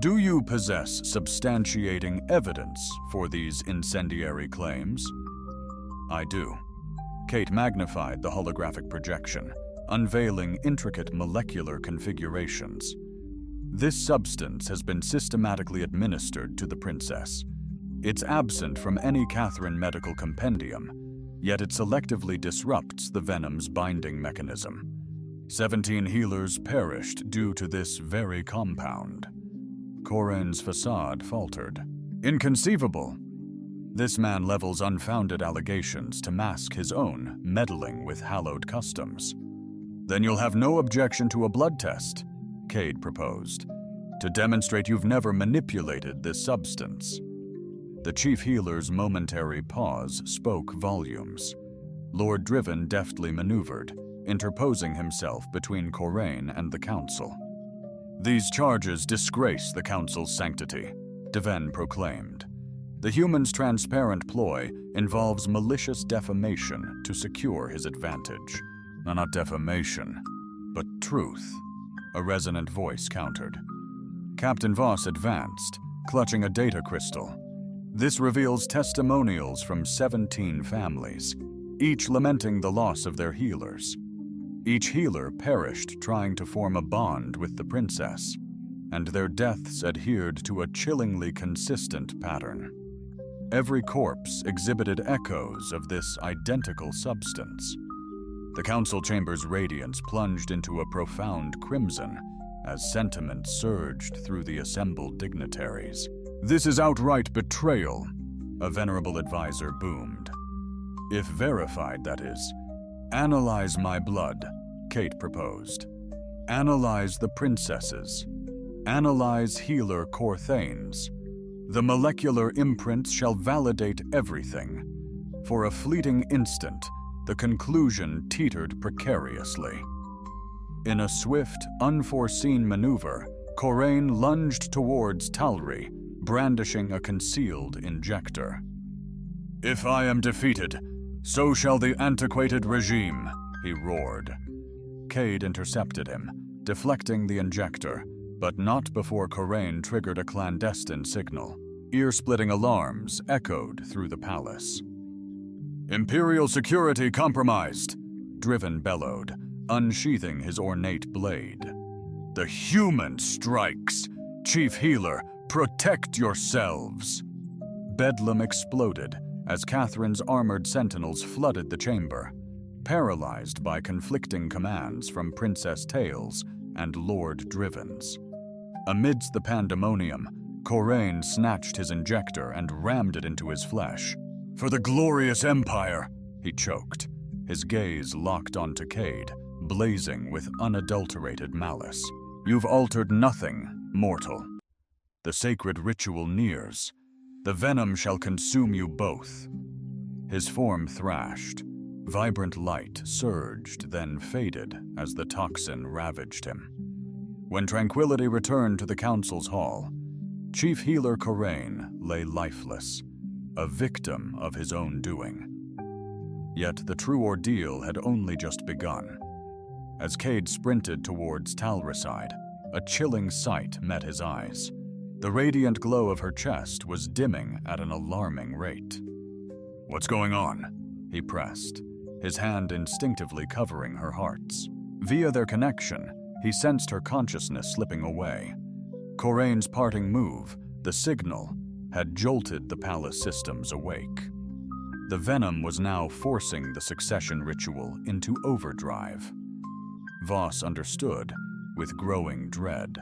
"Do you possess substantiating evidence for these incendiary claims?" "I do." Kate magnified the holographic projection, unveiling intricate molecular configurations. "This substance has been systematically administered to the princess. It's absent from any Catherine medical compendium, yet it selectively disrupts the venom's binding mechanism. 17 healers perished due to this very compound." Corain's facade faltered. "Inconceivable." This man levels unfounded allegations to mask his own meddling with hallowed customs. "Then you'll have no objection to a blood test," Cade proposed, "to demonstrate you've never manipulated this substance." The chief healer's momentary pause spoke volumes. Lord Driven deftly maneuvered, interposing himself between Corain and the council. "These charges disgrace the council's sanctity," Deven proclaimed. "The human's transparent ploy involves malicious defamation to secure his advantage." "Not defamation, but truth," a resonant voice countered. Captain Voss advanced, clutching a data crystal. "This reveals testimonials from 17 families, each lamenting the loss of their healers. Each healer perished trying to form a bond with the princess, and their deaths adhered to a chillingly consistent pattern. Every corpse exhibited echoes of this identical substance." The council chamber's radiance plunged into a profound crimson as sentiment surged through the assembled dignitaries. "This is outright betrayal," a venerable advisor boomed. "If verified, that is. Analyze my blood," Kate proposed. "Analyze the princesses. Analyze healer Corthane's. The molecular imprints shall validate everything." For a fleeting instant, the conclusion teetered precariously. In a swift, unforeseen maneuver, Corain lunged towards Talri, brandishing a concealed injector. "If I am defeated, so shall the antiquated regime," he roared. Cade intercepted him, deflecting the injector, but not before Corain triggered a clandestine signal. Ear-splitting alarms echoed through the palace. "Imperial security compromised," Driven bellowed, unsheathing his ornate blade. "The human strikes! Chief Healer, protect yourselves!" Bedlam exploded as Catherine's armored sentinels flooded the chamber, paralyzed by conflicting commands from Princess Tales and Lord Driven's. Amidst the pandemonium, Corain snatched his injector and rammed it into his flesh. "For the glorious Empire," he choked, his gaze locked onto Cade, blazing with unadulterated malice. "You've altered nothing, mortal. The sacred ritual nears. The venom shall consume you both." His form thrashed. Vibrant light surged, then faded as the toxin ravaged him. When tranquility returned to the council's hall, Chief Healer Corain lay lifeless, a victim of his own doing. Yet the true ordeal had only just begun. As Cade sprinted towards Talricide, a chilling sight met his eyes. The radiant glow of her chest was dimming at an alarming rate. "What's going on?" he pressed, his hand instinctively covering her heart's. Via their connection, he sensed her consciousness slipping away. Corain's parting move, the signal, had jolted the palace systems awake. The venom was now forcing the succession ritual into overdrive. Voss understood, with growing dread,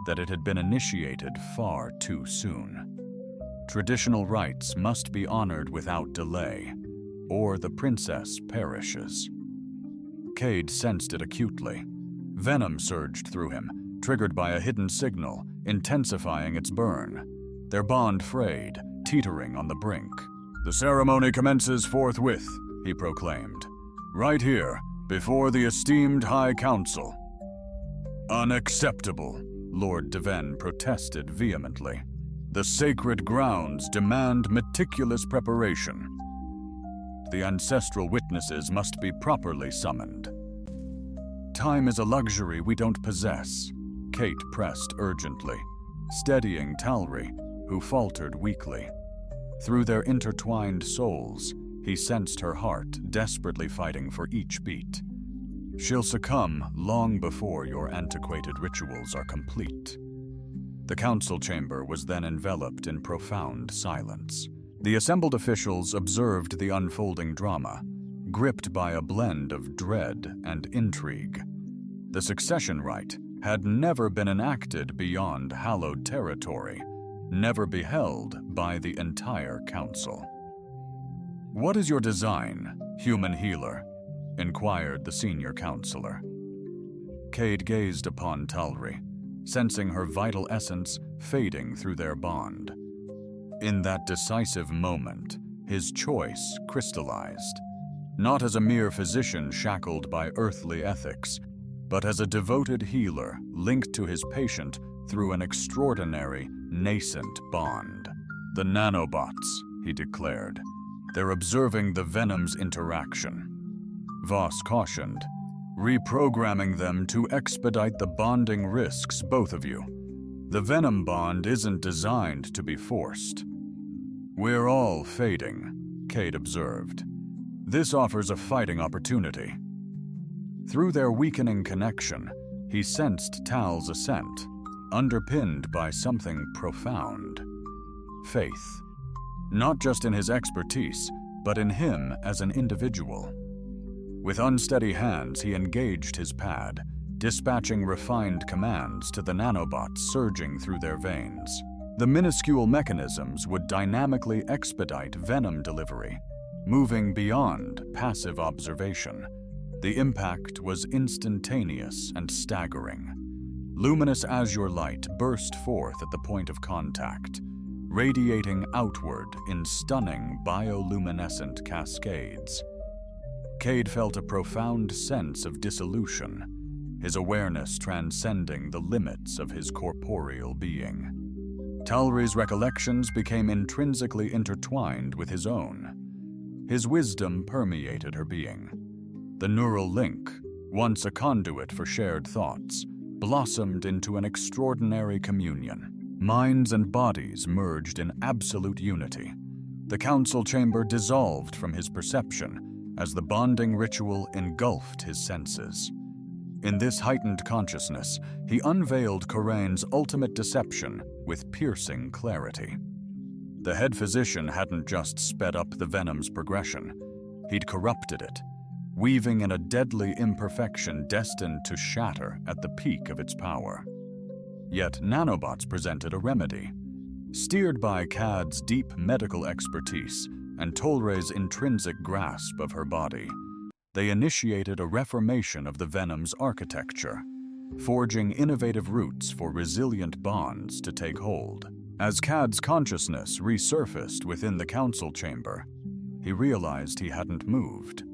that it had been initiated far too soon. Traditional rites must be honored without delay, or the princess perishes. Cade sensed it acutely. Venom surged through him, triggered by a hidden signal, intensifying its burn. Their bond frayed, teetering on the brink. "The ceremony commences forthwith," he proclaimed. "Right here, Before the esteemed High Council. Unacceptable, Lord Devenne protested vehemently. The sacred grounds demand meticulous preparation. The ancestral witnesses must be properly summoned. Time is a luxury we don't possess, Kate pressed urgently, steadying Talry, who faltered weakly. Through their intertwined souls, he sensed her heart desperately fighting for each beat. She'll succumb long before your antiquated rituals are complete. The council chamber was then enveloped in profound silence. The assembled officials observed the unfolding drama, gripped by a blend of dread and intrigue. The succession rite had never been enacted beyond hallowed territory, never beheld by the entire council. "What is your design, human healer?" inquired the senior counselor. Cade gazed upon Talry, sensing her vital essence fading through their bond. In that decisive moment, his choice crystallized, not as a mere physician shackled by earthly ethics, but as a devoted healer linked to his patient through an extraordinary, nascent bond. "The nanobots," he declared. "They're observing the Venom's interaction." Voss cautioned, "Reprogramming them to expedite the bonding risks, both of you. The Venom bond isn't designed to be forced." "We're all fading," Cade observed. "This offers a fighting opportunity." Through their weakening connection, he sensed Tal's ascent, underpinned by something profound. Faith. Not just in his expertise, but in him as an individual. With unsteady hands, he engaged his pad, dispatching refined commands to the nanobots surging through their veins. The minuscule mechanisms would dynamically expedite venom delivery, moving beyond passive observation. The impact was instantaneous and staggering. Luminous azure light burst forth at the point of contact, radiating outward in stunning bioluminescent cascades. Cade felt a profound sense of dissolution, his awareness transcending the limits of his corporeal being. Talry's recollections became intrinsically intertwined with his own. His wisdom permeated her being. The neural link, once a conduit for shared thoughts, blossomed into an extraordinary communion. Minds and bodies merged in absolute unity. The council chamber dissolved from his perception as the bonding ritual engulfed his senses. In this heightened consciousness, he unveiled Corain's ultimate deception with piercing clarity. The head physician hadn't just sped up the venom's progression, he'd corrupted it, weaving in a deadly imperfection destined to shatter at the peak of its power. Yet nanobots presented a remedy. Steered by Cad's deep medical expertise and Tolre's intrinsic grasp of her body, they initiated a reformation of the venom's architecture, forging innovative routes for resilient bonds to take hold. As Cad's consciousness resurfaced within the council chamber, he realized he hadn't moved.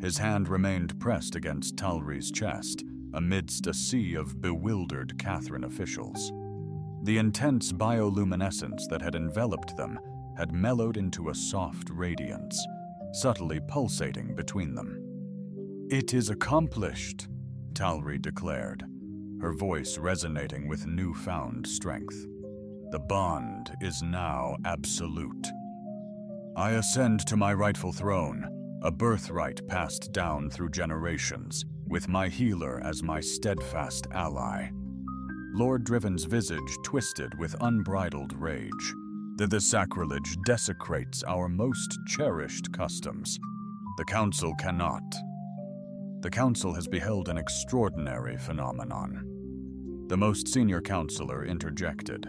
His hand remained pressed against Talry's chest, amidst a sea of bewildered Catherine officials. The intense bioluminescence that had enveloped them had mellowed into a soft radiance, subtly pulsating between them. "It is accomplished," Talry declared, her voice resonating with newfound strength. "The bond is now absolute. I ascend to my rightful throne, a birthright passed down through generations, with my healer as my steadfast ally." Lord Driven's visage twisted with unbridled rage. "This sacrilege desecrates our most cherished customs. The council cannot." "The council has beheld an extraordinary phenomenon," the most senior counselor interjected.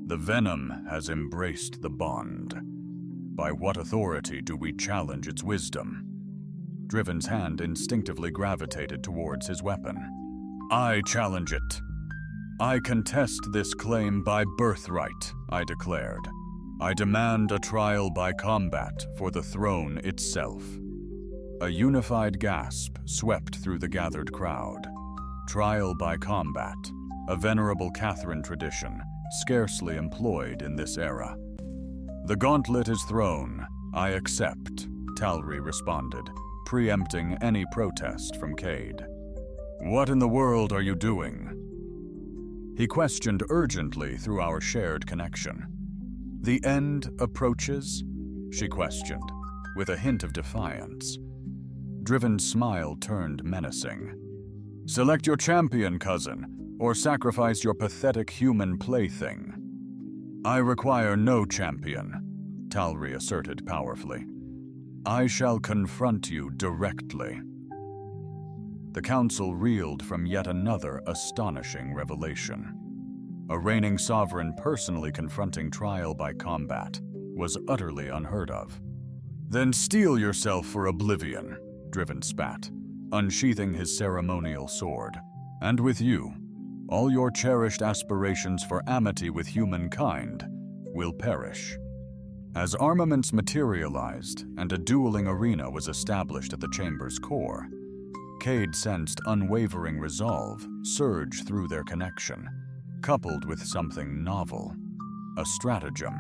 "The venom has embraced the bond. By what authority do we challenge its wisdom?" Driven's hand instinctively gravitated towards his weapon. "I challenge it. I contest this claim by birthright," I declared. "I demand a trial by combat for the throne itself." A unified gasp swept through the gathered crowd. Trial by combat, a venerable Catherine tradition, scarcely employed in this era. "The gauntlet is thrown. I accept," Talry responded, preempting any protest from Cade. "What in the world are you doing?" He questioned urgently through our shared connection. "The end approaches?" she questioned, with a hint of defiance. Driven's smile turned menacing. "Select your champion, cousin, or sacrifice your pathetic human plaything." "I require no champion," Talry asserted powerfully. "I shall confront you directly." The council reeled from yet another astonishing revelation. A reigning sovereign personally confronting trial by combat was utterly unheard of. "Then steel yourself for oblivion," Driven spat, unsheathing his ceremonial sword. "And with you, all your cherished aspirations for amity with humankind will perish." As armaments materialized and a dueling arena was established at the chamber's core, Cade sensed unwavering resolve surge through their connection, coupled with something novel, a stratagem.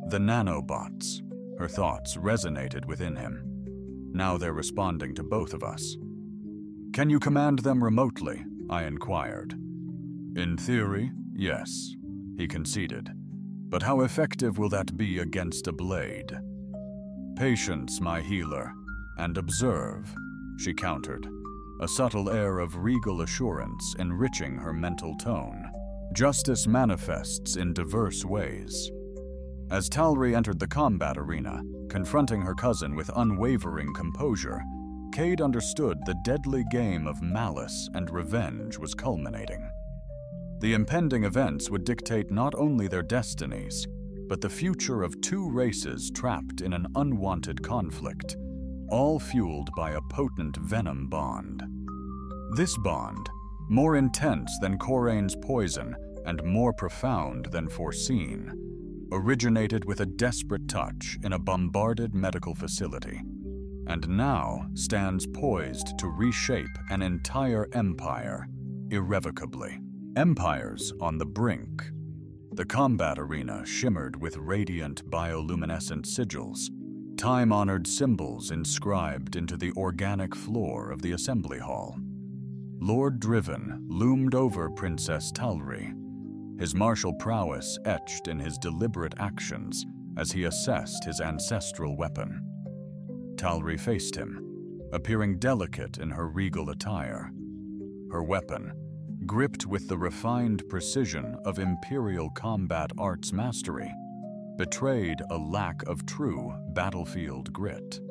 "The nanobots," her thoughts resonated within him. "Now they're responding to both of us." "Can you command them remotely?" I inquired. "In theory, yes," he conceded. "But how effective will that be against a blade?" "Patience, my healer, and observe," she countered, a subtle air of regal assurance enriching her mental tone. "Justice manifests in diverse ways." As Talry entered the combat arena, confronting her cousin with unwavering composure, Cade understood the deadly game of malice and revenge was culminating. The impending events would dictate not only their destinies, but the future of two races trapped in an unwanted conflict, all fueled by a potent venom bond. This bond, more intense than Corain's poison and more profound than foreseen, originated with a desperate touch in a bombarded medical facility, and now stands poised to reshape an entire empire irrevocably. Empires on the brink. The combat arena shimmered with radiant bioluminescent sigils, time-honored symbols inscribed into the organic floor of the assembly hall. Lord Driven loomed over Princess Talry, his martial prowess etched in his deliberate actions as he assessed his ancestral weapon. Talry faced him, appearing delicate in her regal attire. Her weapon, gripped with the refined precision of imperial combat arts mastery, betrayed a lack of true battlefield grit.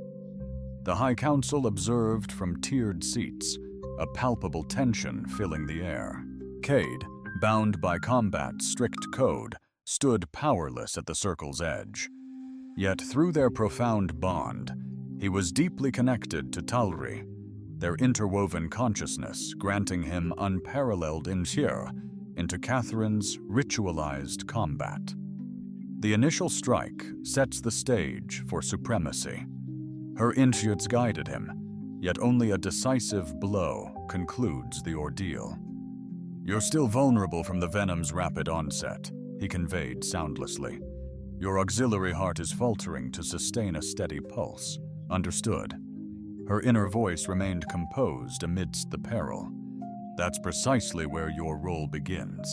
The High Council observed from tiered seats, a palpable tension filling the air. Cade, bound by combat's strict code, stood powerless at the circle's edge. Yet through their profound bond, he was deeply connected to Talry, their interwoven consciousness granting him unparalleled insight into Catherine's ritualized combat. The initial strike sets the stage for supremacy. Her insights guided him, yet only a decisive blow concludes the ordeal. "You're still vulnerable from the venom's rapid onset," he conveyed soundlessly. "Your auxiliary heart is faltering to sustain a steady pulse. Understood?" Her inner voice remained composed amidst the peril. "That's precisely where your role begins."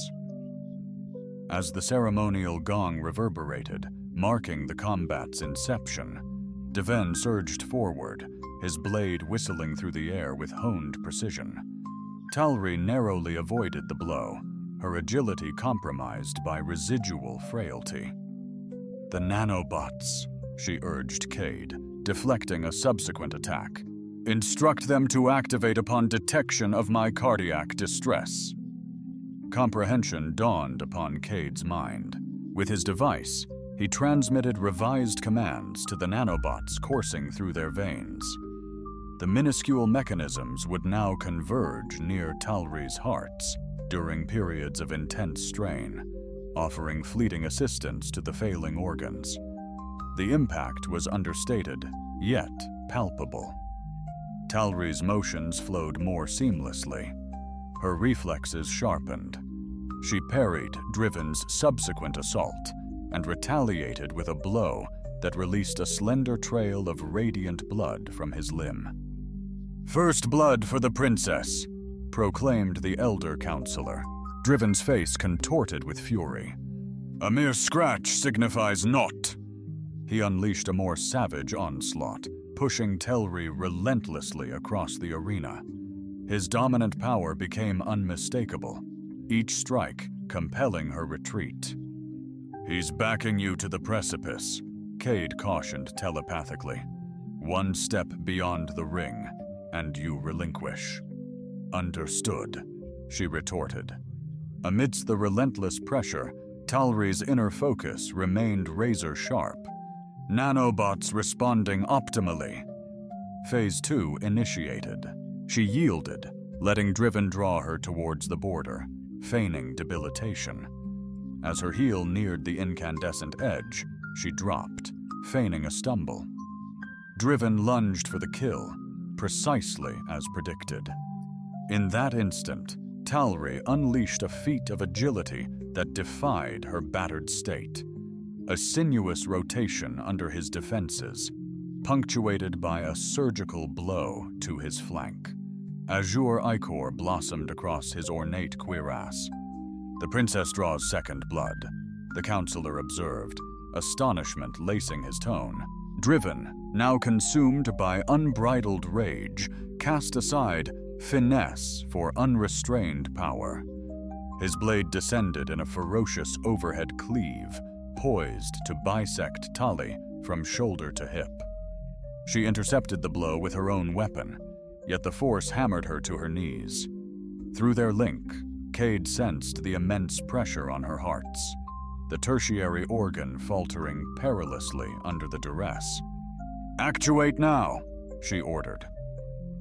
As the ceremonial gong reverberated, marking the combat's inception, Deven surged forward, his blade whistling through the air with honed precision. Talry narrowly avoided the blow, her agility compromised by residual frailty. "The nanobots," she urged Cade, deflecting a subsequent attack. "Instruct them to activate upon detection of my cardiac distress." Comprehension dawned upon Cade's mind. With his device, he transmitted revised commands to the nanobots coursing through their veins. The minuscule mechanisms would now converge near Talry's hearts during periods of intense strain, offering fleeting assistance to the failing organs. The impact was understated, yet palpable. Talry's motions flowed more seamlessly. Her reflexes sharpened. She parried Driven's subsequent assault and retaliated with a blow that released a slender trail of radiant blood from his limb. "First blood for the princess," proclaimed the elder counselor. Driven's face contorted with fury. "A mere scratch signifies naught." He unleashed a more savage onslaught, pushing Talry relentlessly across the arena. His dominant power became unmistakable, each strike compelling her retreat. "He's backing you to the precipice," Cade cautioned telepathically. "One step beyond the ring, and you relinquish." "Understood," she retorted. Amidst the relentless pressure, Talry's inner focus remained razor-sharp. Nanobots responding optimally. Phase 2 initiated. She yielded, letting Driven draw her towards the border, feigning debilitation. As her heel neared the incandescent edge, she dropped, feigning a stumble. Driven lunged for the kill, precisely as predicted. In that instant, Talry unleashed a feat of agility that defied her battered state. A sinuous rotation under his defenses, punctuated by a surgical blow to his flank. Azure ichor blossomed across his ornate cuirass. "The princess draws second blood," the counselor observed, astonishment lacing his tone. Driven, now consumed by unbridled rage, cast aside finesse for unrestrained power. His blade descended in a ferocious overhead cleave, poised to bisect Tali from shoulder to hip. She intercepted the blow with her own weapon, yet the force hammered her to her knees. Through their link, Cade sensed the immense pressure on her hearts, the tertiary organ faltering perilously under the duress. "Actuate now," she ordered.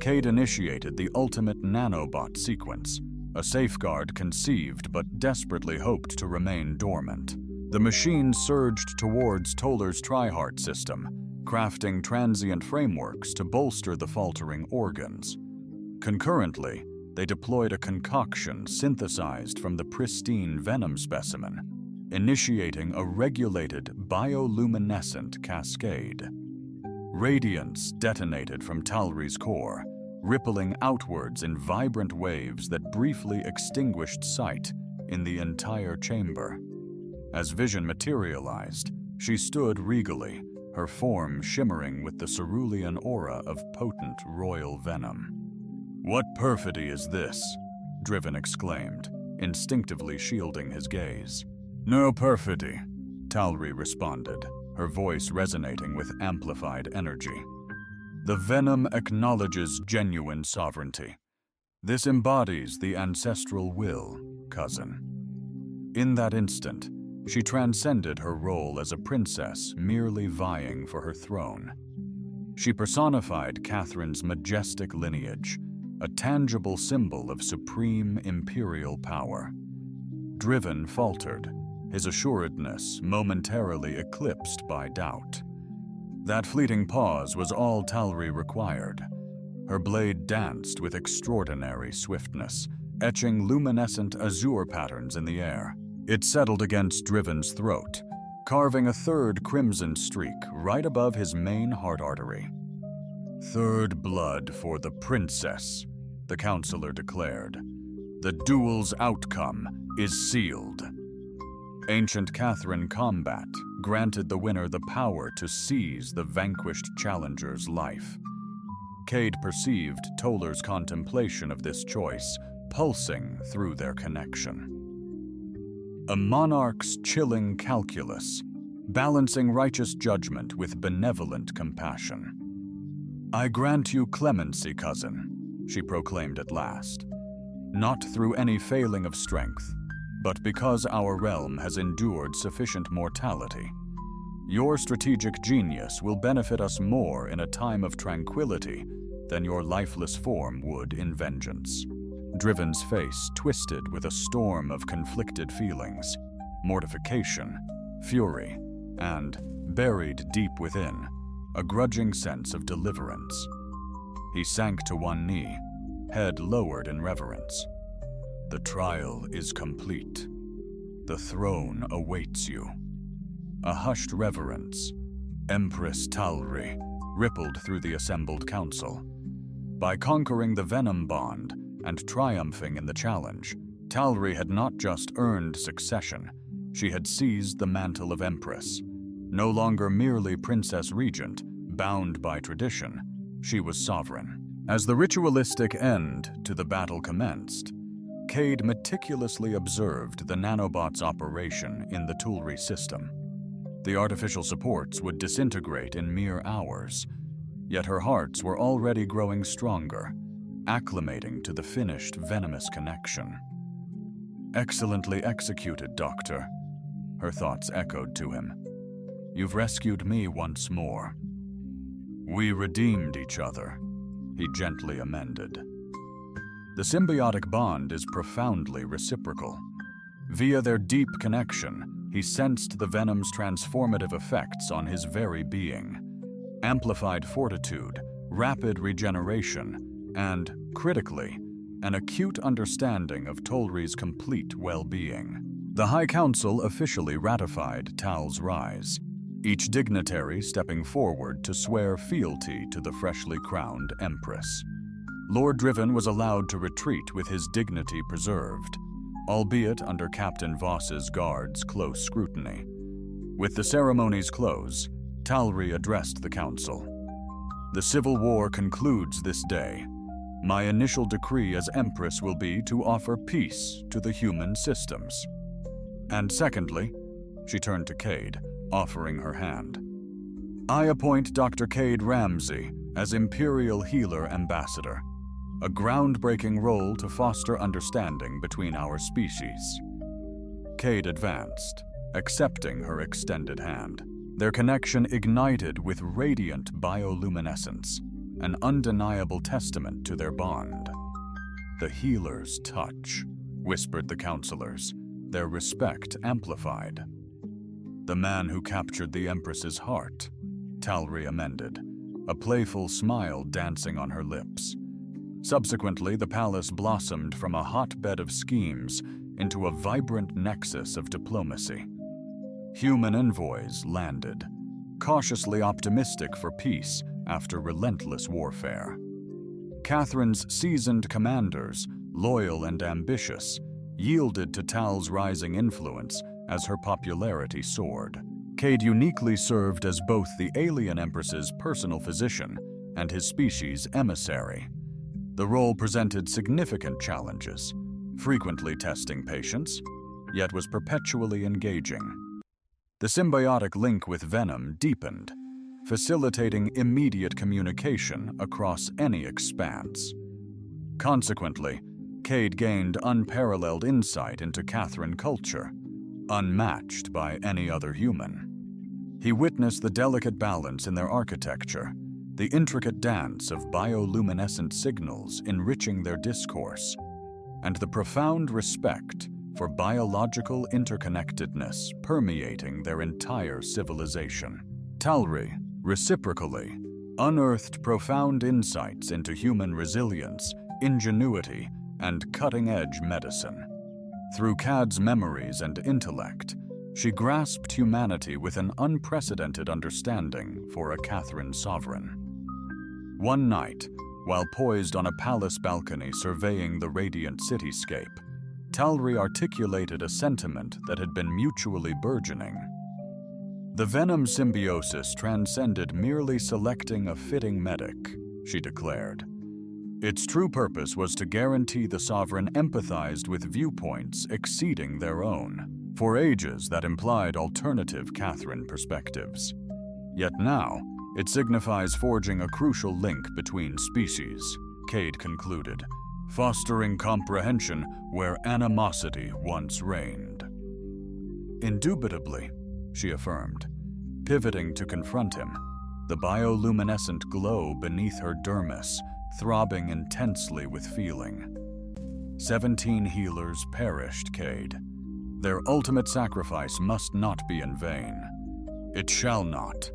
Cade initiated the ultimate nanobot sequence, a safeguard conceived but desperately hoped to remain dormant. The machine surged towards Toller's Triheart system, crafting transient frameworks to bolster the faltering organs. Concurrently, they deployed a concoction synthesized from the pristine venom specimen, initiating a regulated bioluminescent cascade. Radiance detonated from Talry's core, rippling outwards in vibrant waves that briefly extinguished sight in the entire chamber. As vision materialized, she stood regally, her form shimmering with the cerulean aura of potent royal venom. "What perfidy is this?" Driven exclaimed, instinctively shielding his gaze. "No perfidy," Talry responded, her voice resonating with amplified energy. "The venom acknowledges genuine sovereignty. This embodies the ancestral will, cousin." In that instant, she transcended her role as a princess merely vying for her throne. She personified Catherine's majestic lineage, a tangible symbol of supreme imperial power. Driven faltered, his assuredness momentarily eclipsed by doubt. That fleeting pause was all Talry required. Her blade danced with extraordinary swiftness, etching luminescent azure patterns in the air. It settled against Driven's throat, carving a third crimson streak right above his main heart artery. "Third blood for the princess," the counselor declared. "The duel's outcome is sealed." Ancient Catherine combat granted the winner the power to seize the vanquished challenger's life. Cade perceived Toller's contemplation of this choice pulsing through their connection. A monarch's chilling calculus, balancing righteous judgment with benevolent compassion. "I grant you clemency, cousin," she proclaimed at last. "Not through any failing of strength, but because our realm has endured sufficient mortality. Your strategic genius will benefit us more in a time of tranquility than your lifeless form would in vengeance." Driven's face twisted with a storm of conflicted feelings, mortification, fury, and, buried deep within, a grudging sense of deliverance. He sank to one knee, head lowered in reverence. The trial is complete. The throne awaits you. A hushed reverence, Empress Talri, rippled through the assembled council. By conquering the Venom Bond and triumphing in the challenge, Talri had not just earned succession, she had seized the mantle of Empress. No longer merely Princess Regent, bound by tradition, she was sovereign. As the ritualistic end to the battle commenced, Cade meticulously observed the nanobot's operation in the Tulri system. The artificial supports would disintegrate in mere hours, yet her hearts were already growing stronger, acclimating to the finished venomous connection. "Excellently executed, Doctor," her thoughts echoed to him. "You've rescued me once more." "We redeemed each other," he gently amended. The symbiotic bond is profoundly reciprocal. Via their deep connection, he sensed the venom's transformative effects on his very being. Amplified fortitude, rapid regeneration, and, critically, an acute understanding of Tolri's complete well-being. The High Council officially ratified Tal's rise, each dignitary stepping forward to swear fealty to the freshly crowned Empress. Lord Driven was allowed to retreat with his dignity preserved, albeit under Captain Voss's guards' close scrutiny. With the ceremony's close, Talri addressed the council. "The civil war concludes this day. My initial decree as Empress will be to offer peace to the human systems. And secondly," she turned to Cade, offering her hand, "I appoint Dr. Cade Ramsey as Imperial Healer Ambassador, a groundbreaking role to foster understanding between our species." Cade advanced, accepting her extended hand. Their connection ignited with radiant bioluminescence, an undeniable testament to their bond. "The healer's touch," whispered the counselors, their respect amplified. "The man who captured the Empress's heart," Talri amended, a playful smile dancing on her lips. Subsequently, the palace blossomed from a hotbed of schemes into a vibrant nexus of diplomacy. Human envoys landed, cautiously optimistic for peace after relentless warfare. Catherine's seasoned commanders, loyal and ambitious, yielded to Tal's rising influence as her popularity soared. Cade uniquely served as both the alien Empress's personal physician and his species' emissary. The role presented significant challenges, frequently testing patience, yet was perpetually engaging. The symbiotic link with Venom deepened, facilitating immediate communication across any expanse. Consequently, Cade gained unparalleled insight into Catherine culture, unmatched by any other human. He witnessed the delicate balance in their architecture, the intricate dance of bioluminescent signals enriching their discourse, and the profound respect for biological interconnectedness permeating their entire civilization. Talri, reciprocally, unearthed profound insights into human resilience, ingenuity, and cutting-edge medicine. Through Cad's memories and intellect, she grasped humanity with an unprecedented understanding for a Catherine sovereign. One night, while poised on a palace balcony surveying the radiant cityscape, Talri articulated a sentiment that had been mutually burgeoning. The Venom symbiosis transcended merely selecting a fitting medic, she declared. Its true purpose was to guarantee the sovereign empathized with viewpoints exceeding their own. For ages, that implied alternative Catherine perspectives. Yet now, it signifies forging a crucial link between species, Cade concluded, fostering comprehension where animosity once reigned. Indubitably, she affirmed, pivoting to confront him, the bioluminescent glow beneath her dermis throbbing intensely with feeling. 17 healers perished, Cade. Their ultimate sacrifice must not be in vain. It shall not,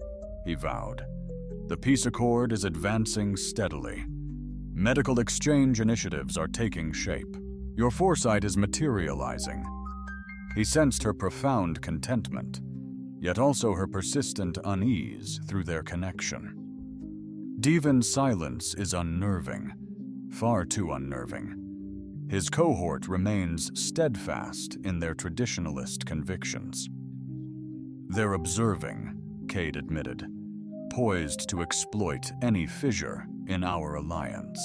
he vowed. The peace accord is advancing steadily, Medical exchange initiatives are taking shape. Your foresight is materializing. He sensed her profound contentment, yet also her persistent unease through their connection. Devan's silence is unnerving, far too unnerving. His cohort remains steadfast in their traditionalist convictions. They're observing, Cade admitted, poised to exploit any fissure in our alliance.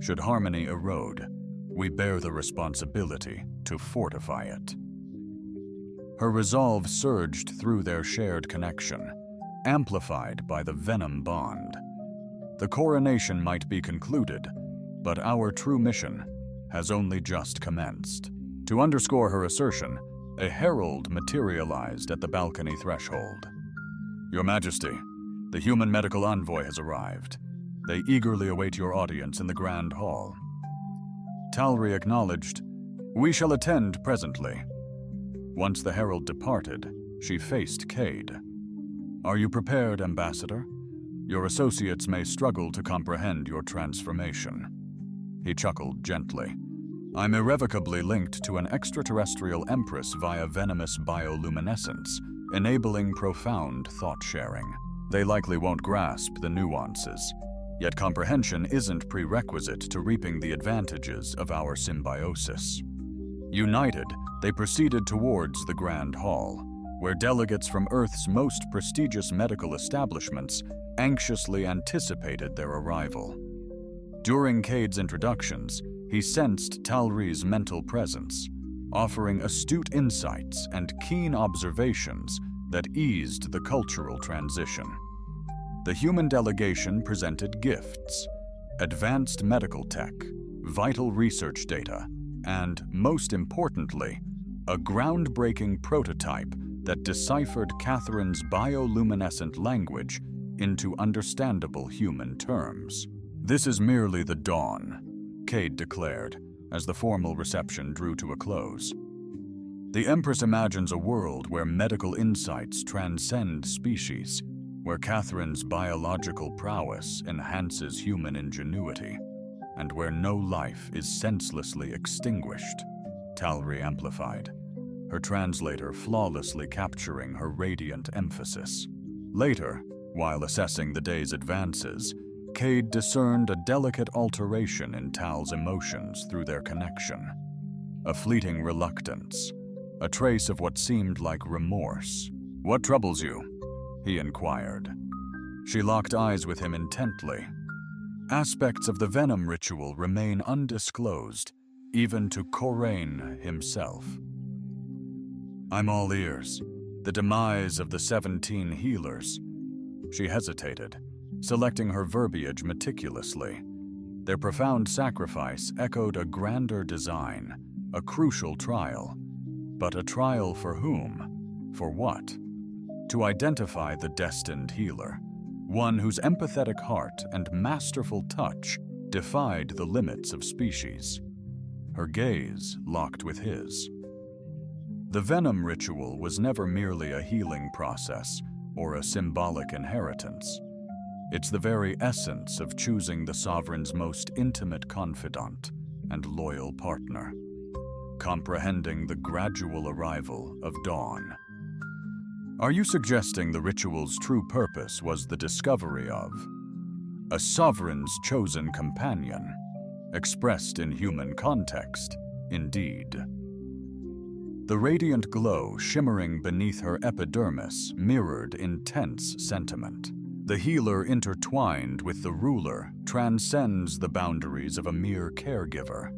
Should harmony erode, we bear the responsibility to fortify it. Her resolve surged through their shared connection, amplified by the venom bond. The coronation might be concluded, but our true mission has only just commenced. To underscore her assertion, a herald materialized at the balcony threshold. Your Majesty, the human medical envoy has arrived. They eagerly await your audience in the Grand Hall. Talri acknowledged, "We shall attend presently." Once the herald departed, she faced Cade. "Are you prepared, Ambassador? Your associates may struggle to comprehend your transformation." He chuckled gently. "I'm irrevocably linked to an extraterrestrial empress via venomous bioluminescence, enabling profound thought-sharing. They likely won't grasp the nuances, yet comprehension isn't prerequisite to reaping the advantages of our symbiosis." United, they proceeded towards the Grand Hall, where delegates from Earth's most prestigious medical establishments anxiously anticipated their arrival. During Cade's introductions, he sensed Talri's mental presence, offering astute insights and keen observations that eased the cultural transition. The human delegation presented gifts, advanced medical tech, vital research data, and, most importantly, a groundbreaking prototype that deciphered Catherine's bioluminescent language into understandable human terms. "This is merely the dawn," Cade declared, as the formal reception drew to a close. "The Empress imagines a world where medical insights transcend species, where Catherine's biological prowess enhances human ingenuity, and where no life is senselessly extinguished," Talri amplified, her translator flawlessly capturing her radiant emphasis. Later, while assessing the day's advances, Cade discerned a delicate alteration in Tal's emotions through their connection. A fleeting reluctance, a trace of what seemed like remorse. "What troubles you?" he inquired. She locked eyes with him intently. Aspects of the venom ritual remain undisclosed, even to Corain himself. "I'm all ears. The demise of the 17 healers." She hesitated, selecting her verbiage meticulously. Their profound sacrifice echoed a grander design, a crucial trial. But a trial for whom? For what? To identify the destined healer, one whose empathetic heart and masterful touch defied the limits of species. Her gaze locked with his. The venom ritual was never merely a healing process or a symbolic inheritance. It's the very essence of choosing the sovereign's most intimate confidant and loyal partner, comprehending the gradual arrival of dawn. Are you suggesting the ritual's true purpose was the discovery of a sovereign's chosen companion, expressed in human context, indeed? The radiant glow shimmering beneath her epidermis mirrored intense sentiment. The healer intertwined with the ruler transcends the boundaries of a mere caregiver.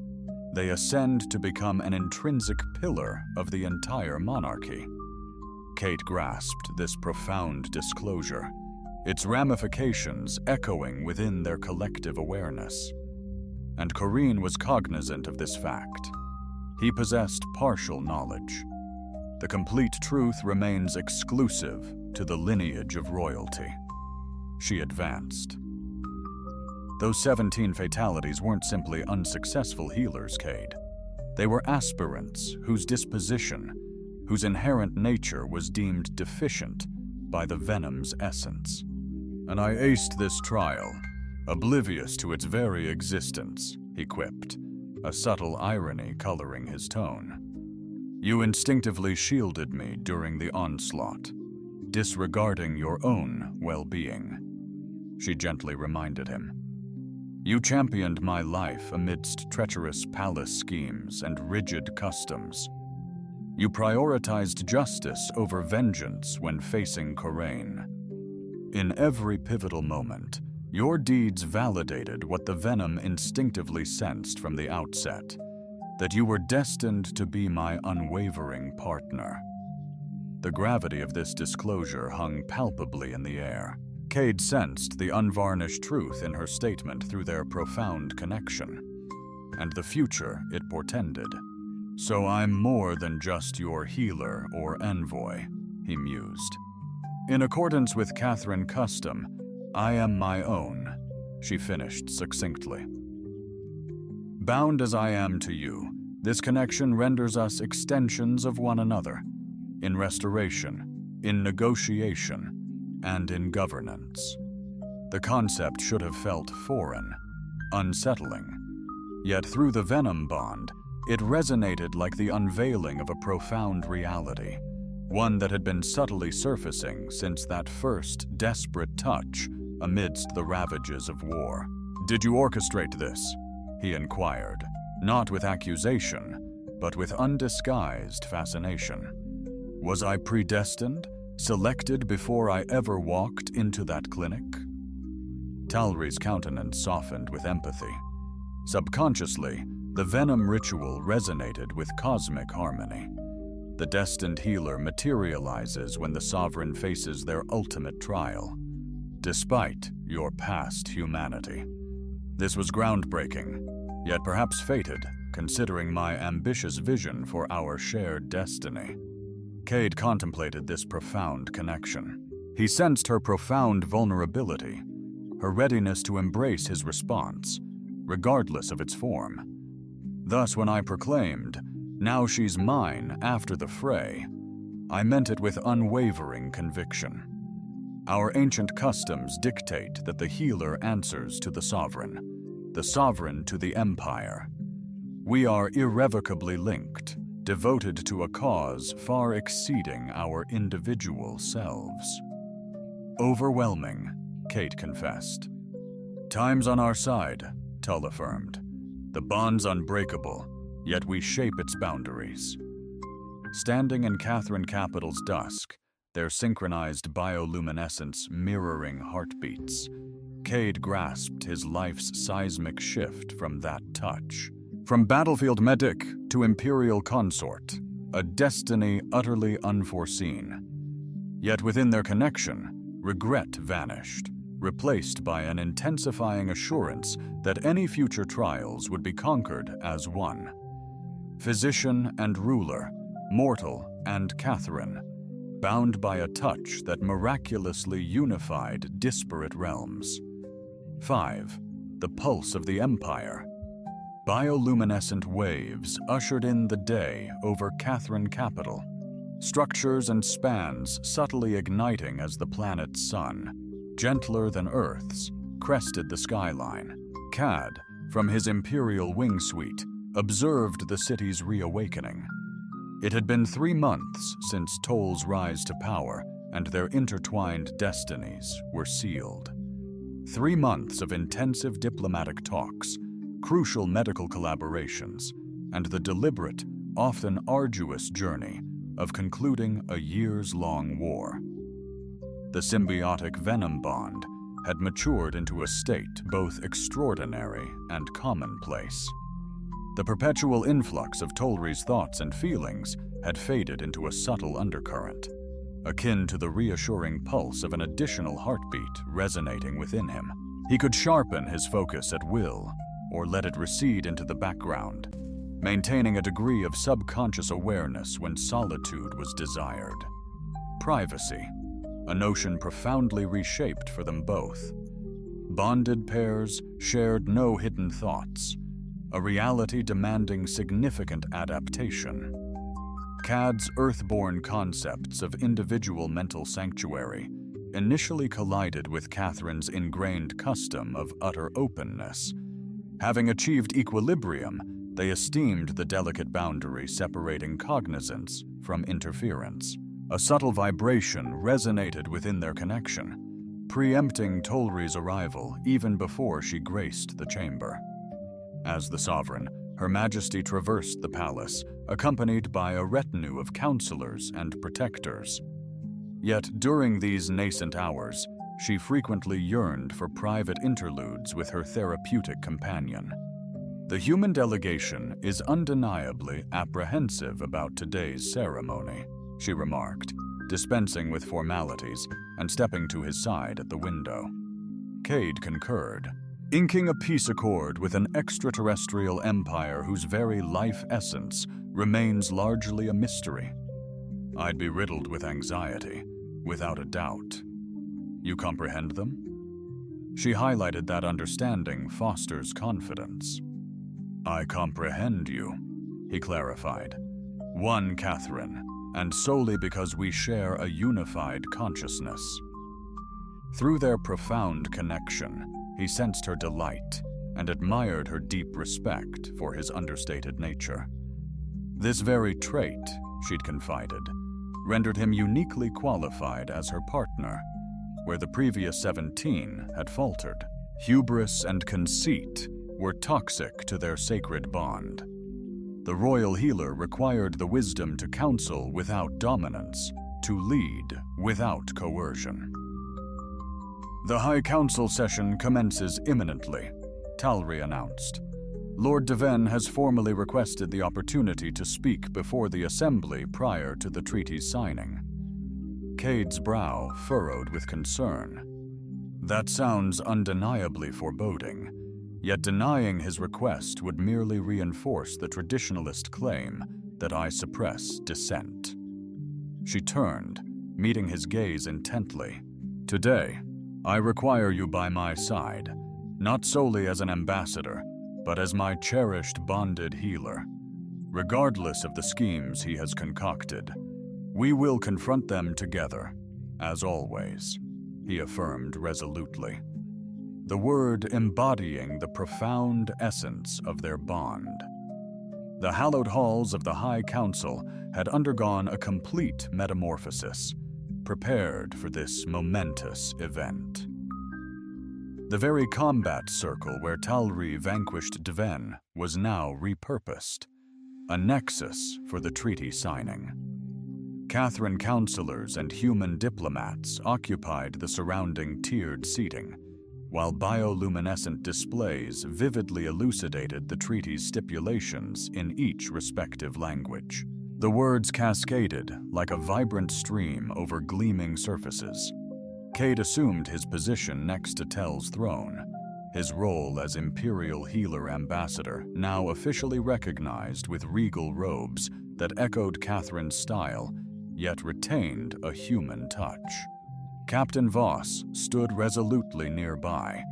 They ascend to become an intrinsic pillar of the entire monarchy. Kate grasped this profound disclosure, its ramifications echoing within their collective awareness. And Corrine was cognizant of this fact. He possessed partial knowledge. The complete truth remains exclusive to the lineage of royalty. She advanced. Those 17 fatalities weren't simply unsuccessful healers, Cade. They were aspirants whose disposition, whose inherent nature was deemed deficient by the venom's essence. And I aced this trial, Oblivious to its very existence, he quipped, a subtle irony coloring his tone. You instinctively shielded me during the onslaught, disregarding your own well-being, she gently reminded him. You championed my life amidst treacherous palace schemes and rigid customs. You prioritized justice over vengeance when facing Corraine. In every pivotal moment, your deeds validated what the Venom instinctively sensed from the outset, that you were destined to be my unwavering partner. The gravity of this disclosure hung palpably in the air. Cade sensed the unvarnished truth in her statement through their profound connection, and the future it portended. So I'm more than just your healer or envoy, he mused. In accordance with Catherine custom, I am my own, she finished succinctly. Bound as I am to you, this connection renders us extensions of one another, in restoration, in negotiation, and in governance. The concept should have felt foreign, unsettling, yet through the Venom bond, it resonated like the unveiling of a profound reality, one that had been subtly surfacing since that first desperate touch amidst the ravages of war. Did you orchestrate this? He inquired, not with accusation, but with undisguised fascination. Was I predestined, selected before I ever walked into that clinic? Talry's countenance softened with empathy. Subconsciously, the Venom ritual resonated with cosmic harmony. The destined healer materializes when the Sovereign faces their ultimate trial, despite your past humanity. This was groundbreaking, yet perhaps fated, considering my ambitious vision for our shared destiny. Cade contemplated this profound connection. He sensed her profound vulnerability, her readiness to embrace his response, regardless of its form. Thus, when I proclaimed, "Now she's mine after the fray," I meant it with unwavering conviction. Our ancient customs dictate that the healer answers to the Sovereign to the Empire. We are irrevocably linked, devoted to a cause far exceeding our individual selves. Overwhelming, Kate confessed. Time's on our side, Tull affirmed. The bond's unbreakable, yet we shape its boundaries. Standing in Catherine Capital's dusk, their synchronized bioluminescence mirroring heartbeats, Cade grasped his life's seismic shift from that touch. From battlefield medic to imperial consort, a destiny utterly unforeseen. Yet within their connection, regret vanished, replaced by an intensifying assurance that any future trials would be conquered as one. Physician and ruler, mortal and Catherine, bound by a touch that miraculously unified disparate realms. 5. The pulse of the Empire. Bioluminescent waves ushered in the day over Catherine Capital, structures and spans subtly igniting as the planet's sun, gentler than Earth's, crested the skyline. Cad, from his imperial wing suite, observed the city's reawakening. It had been 3 months since Toll's rise to power and their intertwined destinies were sealed. 3 months of intensive diplomatic talks, crucial medical collaborations, and the deliberate, often arduous journey of concluding a years-long war. The symbiotic Venom bond had matured into a state both extraordinary and commonplace. The perpetual influx of Tolry's thoughts and feelings had faded into a subtle undercurrent, akin to the reassuring pulse of an additional heartbeat resonating within him. He could sharpen his focus at will, or let it recede into the background, maintaining a degree of subconscious awareness when solitude was desired. Privacy, a notion profoundly reshaped for them both. Bonded pairs shared no hidden thoughts, a reality demanding significant adaptation. Cad's earthborn concepts of individual mental sanctuary, initially collided with Catherine's ingrained custom of utter openness. Having achieved equilibrium, they esteemed the delicate boundary separating cognizance from interference. A subtle vibration resonated within their connection, preempting Tolri's arrival even before she graced the chamber. As the sovereign, Her Majesty traversed the palace, accompanied by a retinue of counselors and protectors. Yet during these nascent hours, she frequently yearned for private interludes with her therapeutic companion. The human delegation is undeniably apprehensive about today's ceremony, she remarked, dispensing with formalities and stepping to his side at the window. Cade concurred, inking a peace accord with an extraterrestrial empire whose very life essence remains largely a mystery. I'd be riddled with anxiety, without a doubt. You comprehend them? She highlighted that understanding fosters confidence. I comprehend you, he clarified. One Catherine, and solely because we share a unified consciousness. Through their profound connection, he sensed her delight and admired her deep respect for his understated nature. This very trait, she'd confided, rendered him uniquely qualified as her partner, where the previous 17 had faltered. Hubris and conceit were toxic to their sacred bond. The royal healer required the wisdom to counsel without dominance, to lead without coercion. The High Council session commences imminently, Talri announced. Lord Devenne has formally requested the opportunity to speak before the Assembly prior to the treaty's signing. Cade's brow furrowed with concern. That sounds undeniably foreboding, yet denying his request would merely reinforce the traditionalist claim that I suppress dissent. She turned, meeting his gaze intently. Today, I require you by my side, not solely as an ambassador, but as my cherished bonded healer. Regardless of the schemes he has concocted, we will confront them together, as always, he affirmed resolutely, the word embodying the profound essence of their bond. The hallowed halls of the High Council had undergone a complete metamorphosis, prepared for this momentous event. The very combat circle where Talri vanquished Devenne was now repurposed, a nexus for the treaty signing. Catherine counselors and human diplomats occupied the surrounding tiered seating, while bioluminescent displays vividly elucidated the treaty's stipulations in each respective language. The words cascaded like a vibrant stream over gleaming surfaces. Cade assumed his position next to Tel's throne, his role as Imperial Healer Ambassador now officially recognized with regal robes that echoed Catherine's style, yet retained a human touch. Captain Voss stood resolutely nearby,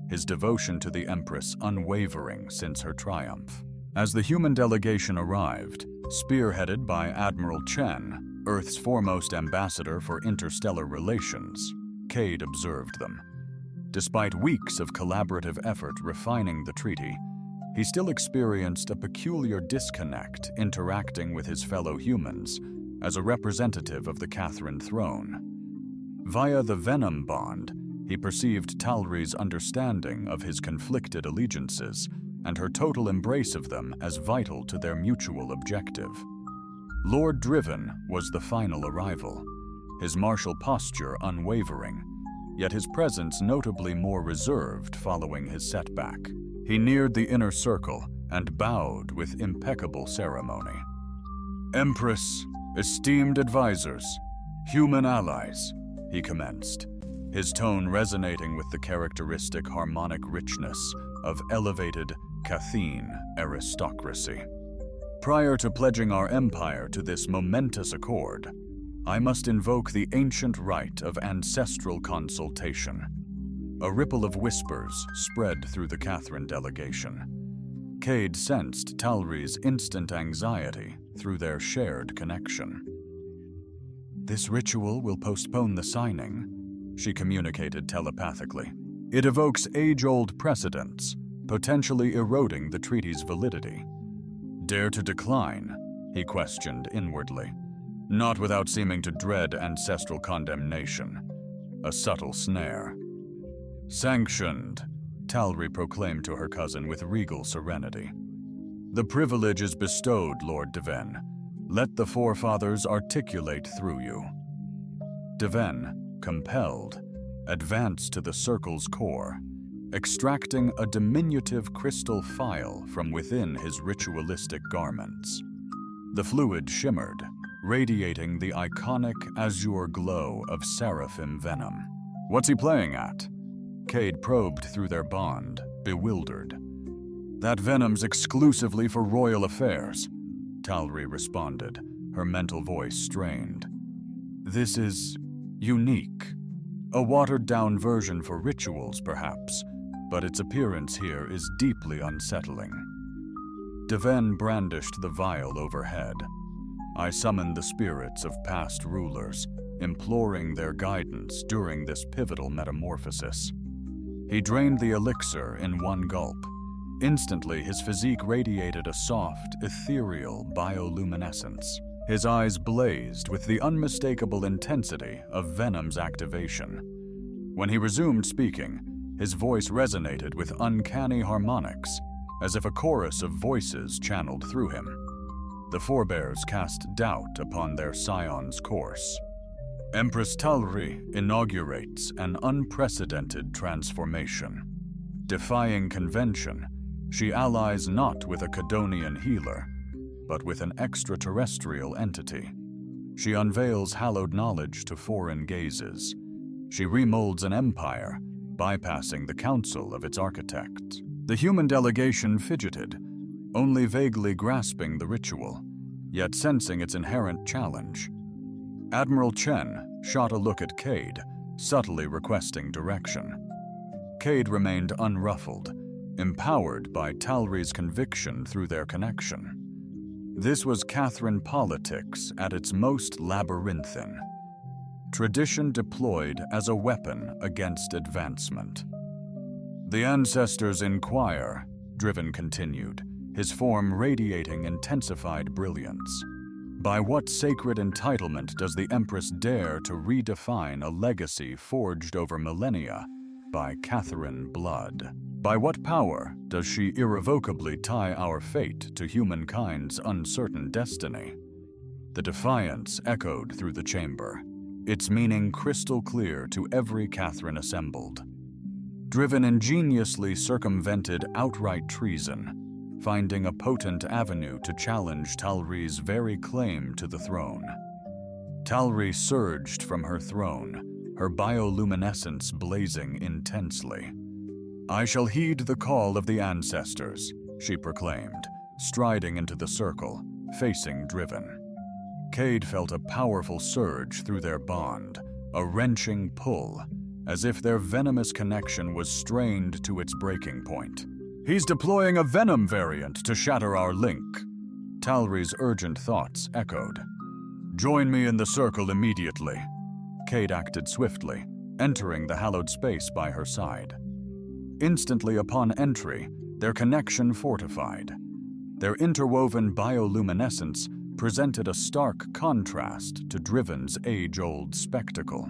his devotion to the Empress unwavering since her triumph. As the human delegation arrived, spearheaded by Admiral Chen, Earth's foremost ambassador for interstellar relations, Cade observed them. Despite weeks of collaborative effort refining the treaty, he still experienced a peculiar disconnect interacting with his fellow humans as a representative of the Catherine throne. Via the Venom bond, he perceived Talri's understanding of his conflicted allegiances and her total embrace of them as vital to their mutual objective. Lord Driven was the final arrival, his martial posture unwavering, yet his presence notably more reserved following his setback. He neared the inner circle and bowed with impeccable ceremony. Empress, esteemed advisors, human allies, he commenced, his tone resonating with the characteristic harmonic richness of elevated Cathene aristocracy. Prior to pledging our empire to this momentous accord, I must invoke the ancient rite of ancestral consultation. A ripple of whispers spread through the Catherine delegation. Cade sensed Talri's instant anxiety through their shared connection. This ritual will postpone the signing, she communicated telepathically. It evokes age-old precedents, potentially eroding the treaty's validity. Dare to decline? He questioned inwardly, not without seeming to dread ancestral condemnation. A subtle snare. Sanctioned, Talri proclaimed to her cousin with regal serenity. The privilege is bestowed, Lord Deven. Let the forefathers articulate through you. Deven, compelled, advanced to the circle's core, extracting a diminutive crystal phial from within his ritualistic garments. The fluid shimmered, radiating the iconic azure glow of seraphim venom. What's he playing at? Cade probed through their bond, bewildered. That venom's exclusively for royal affairs, Talri responded, her mental voice strained. This is unique. A watered-down version for rituals, perhaps, but its appearance here is deeply unsettling. Deven brandished the vial overhead. I summoned the spirits of past rulers, imploring their guidance during this pivotal metamorphosis. He drained the elixir in one gulp. Instantly, his physique radiated a soft, ethereal bioluminescence. His eyes blazed with the unmistakable intensity of venom's activation. When he resumed speaking, his voice resonated with uncanny harmonics, as if a chorus of voices channeled through him. The forebears cast doubt upon their scion's course. Empress Talri inaugurates an unprecedented transformation. Defying convention, she allies not with a Cadonian healer, but with an extraterrestrial entity. She unveils hallowed knowledge to foreign gazes. She remolds an empire, bypassing the council of its architect. The human delegation fidgeted, only vaguely grasping the ritual, yet sensing its inherent challenge. Admiral Chen shot a look at Cade, subtly requesting direction. Cade remained unruffled, empowered by Talri's conviction through their connection. This was Catherine politics at its most labyrinthine. Tradition deployed as a weapon against advancement. The ancestors inquire, Driven continued, his form radiating intensified brilliance. By what sacred entitlement does the Empress dare to redefine a legacy forged over millennia by Catherine blood? By what power does she irrevocably tie our fate to humankind's uncertain destiny? The defiance echoed through the chamber, its meaning crystal clear to every Catherine assembled. Driven ingeniously circumvented outright treason, finding a potent avenue to challenge Talri's very claim to the throne. Talri surged from her throne, her bioluminescence blazing intensely. I shall heed the call of the ancestors, she proclaimed, striding into the circle, facing Driven. Cade felt a powerful surge through their bond, a wrenching pull, as if their venomous connection was strained to its breaking point. He's deploying a venom variant to shatter our link, Talri's urgent thoughts echoed. Join me in the circle immediately. Cade acted swiftly, entering the hallowed space by her side. Instantly upon entry, their connection fortified. Their interwoven bioluminescence presented a stark contrast to Driven's age-old spectacle.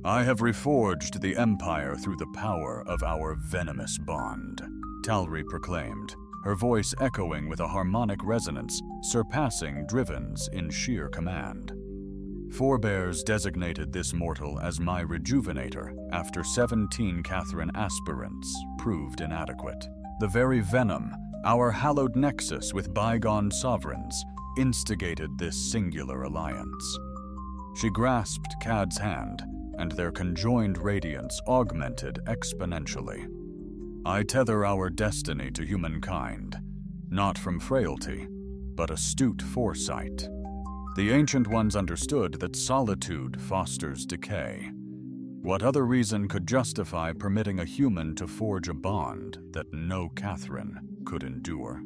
I have reforged the Empire through the power of our venomous bond, Talri proclaimed, her voice echoing with a harmonic resonance surpassing Driven's in sheer command. Forebears designated this mortal as my rejuvenator after 17 Catherine aspirants proved inadequate. The very venom, our hallowed nexus with bygone sovereigns, instigated this singular alliance. She grasped Cad's hand, and their conjoined radiance augmented exponentially. I tether our destiny to humankind, not from frailty, but astute foresight. The Ancient Ones understood that solitude fosters decay. What other reason could justify permitting a human to forge a bond that no Catherine could endure?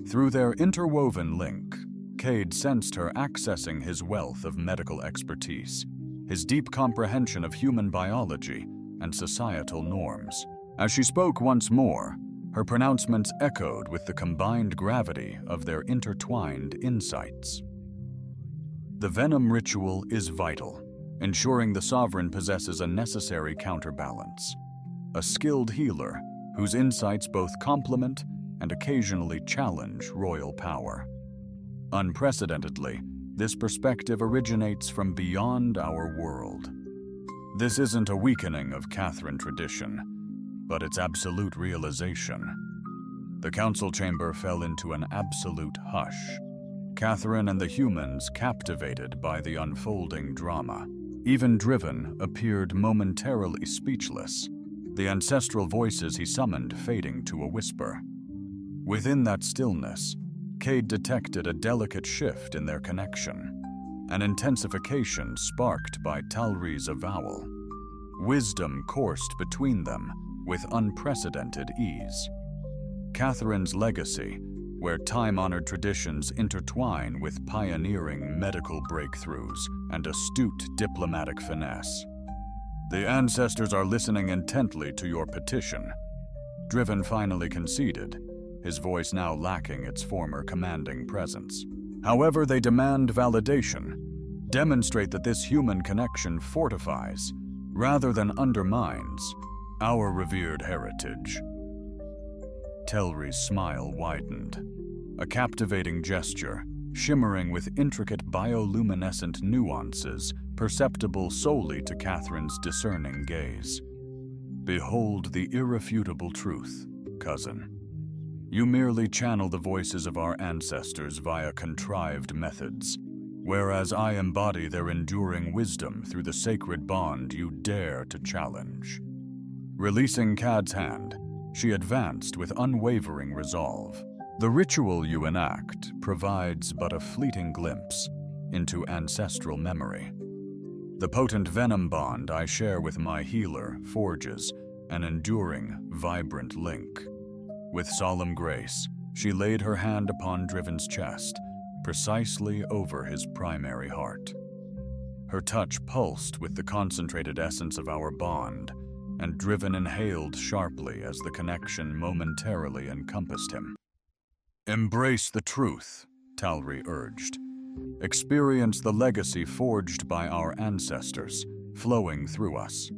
Through their interwoven link, Cade sensed her accessing his wealth of medical expertise. his deep comprehension of human biology and societal norms. As she spoke once more, her pronouncements echoed with the combined gravity of their intertwined insights. The venom ritual is vital, ensuring the sovereign possesses a necessary counterbalance, a skilled healer whose insights both complement and occasionally challenge royal power. Unprecedentedly, this perspective originates from beyond our world. This isn't a weakening of Catherine tradition, but its absolute realization. The council chamber fell into an absolute hush. Catherine and the humans captivated by the unfolding drama. Even Driven appeared momentarily speechless, the ancestral voices he summoned fading to a whisper. Within that stillness, Cade detected a delicate shift in their connection, an intensification sparked by Talri's avowal. Wisdom coursed between them with unprecedented ease. Catherine's legacy, where time-honored traditions intertwine with pioneering medical breakthroughs and astute diplomatic finesse. The ancestors are listening intently to your petition. Driven finally conceded, his voice now lacking its former commanding presence. However, they demand validation, demonstrate that this human connection fortifies, rather than undermines, our revered heritage. Telri's smile widened, a captivating gesture, shimmering with intricate bioluminescent nuances perceptible solely to Catherine's discerning gaze. Behold the irrefutable truth, cousin. You merely channel the voices of our ancestors via contrived methods, whereas I embody their enduring wisdom through the sacred bond you dare to challenge. Releasing Cad's hand, she advanced with unwavering resolve. The ritual you enact provides but a fleeting glimpse into ancestral memory. The potent venom bond I share with my healer forges an enduring, vibrant link. With solemn grace, she laid her hand upon Driven's chest, precisely over his primary heart. Her touch pulsed with the concentrated essence of our bond, and Driven inhaled sharply as the connection momentarily encompassed him. Embrace the truth, Talri urged. Experience the legacy forged by our ancestors, flowing through us.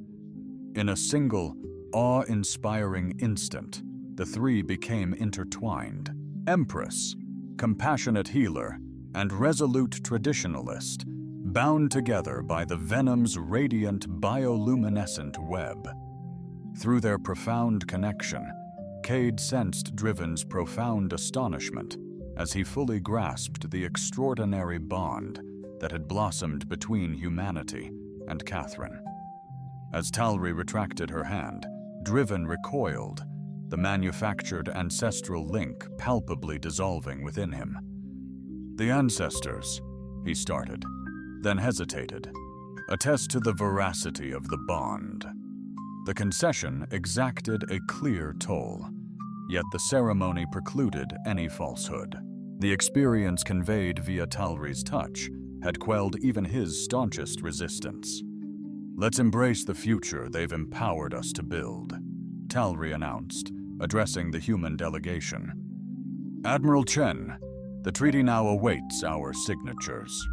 In a single, awe-inspiring instant, the three became intertwined. Empress, compassionate healer, and resolute traditionalist, bound together by the venom's radiant bioluminescent web. Through their profound connection, Cade sensed Driven's profound astonishment as he fully grasped the extraordinary bond that had blossomed between humanity and Catherine. As Talri retracted her hand, Driven recoiled, the manufactured ancestral link palpably dissolving within him. The ancestors, he started, then hesitated, attest to the veracity of the bond. The concession exacted a clear toll, yet the ceremony precluded any falsehood. The experience conveyed via Talri's touch had quelled even his staunchest resistance. Let's embrace the future they've empowered us to build, Talri announced, addressing the human delegation. Admiral Chen, the treaty now awaits our signatures.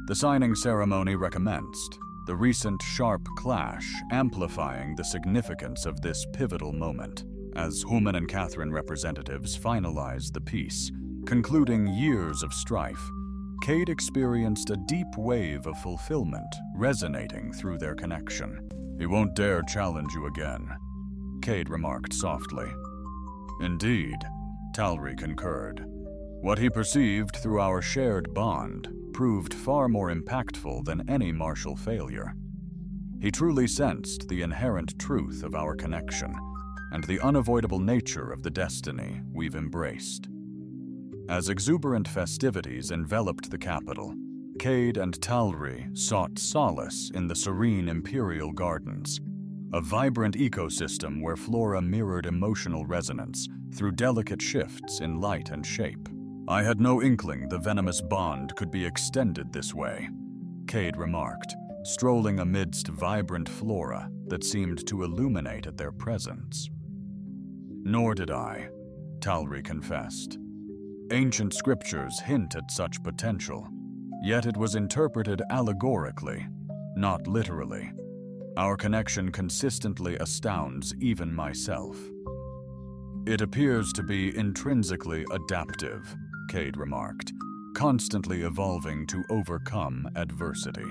The signing ceremony recommenced, the recent sharp clash amplifying the significance of this pivotal moment. As Human and Catherine representatives finalized the peace, concluding years of strife, Cade experienced a deep wave of fulfillment resonating through their connection. He won't dare challenge you again, Cade remarked softly. Indeed, Talri concurred. What he perceived through our shared bond proved far more impactful than any martial failure. He truly sensed the inherent truth of our connection and the unavoidable nature of the destiny we've embraced. As exuberant festivities enveloped the capital, Cade and Talri sought solace in the serene imperial gardens, a vibrant ecosystem where flora mirrored emotional resonance through delicate shifts in light and shape. I had no inkling the venomous bond could be extended this way, Cade remarked, strolling amidst vibrant flora that seemed to illuminate at their presence. Nor did I, Talri confessed. Ancient scriptures hint at such potential, yet it was interpreted allegorically, not literally. Our connection consistently astounds even myself. It appears to be intrinsically adaptive, Cade remarked, constantly evolving to overcome adversity.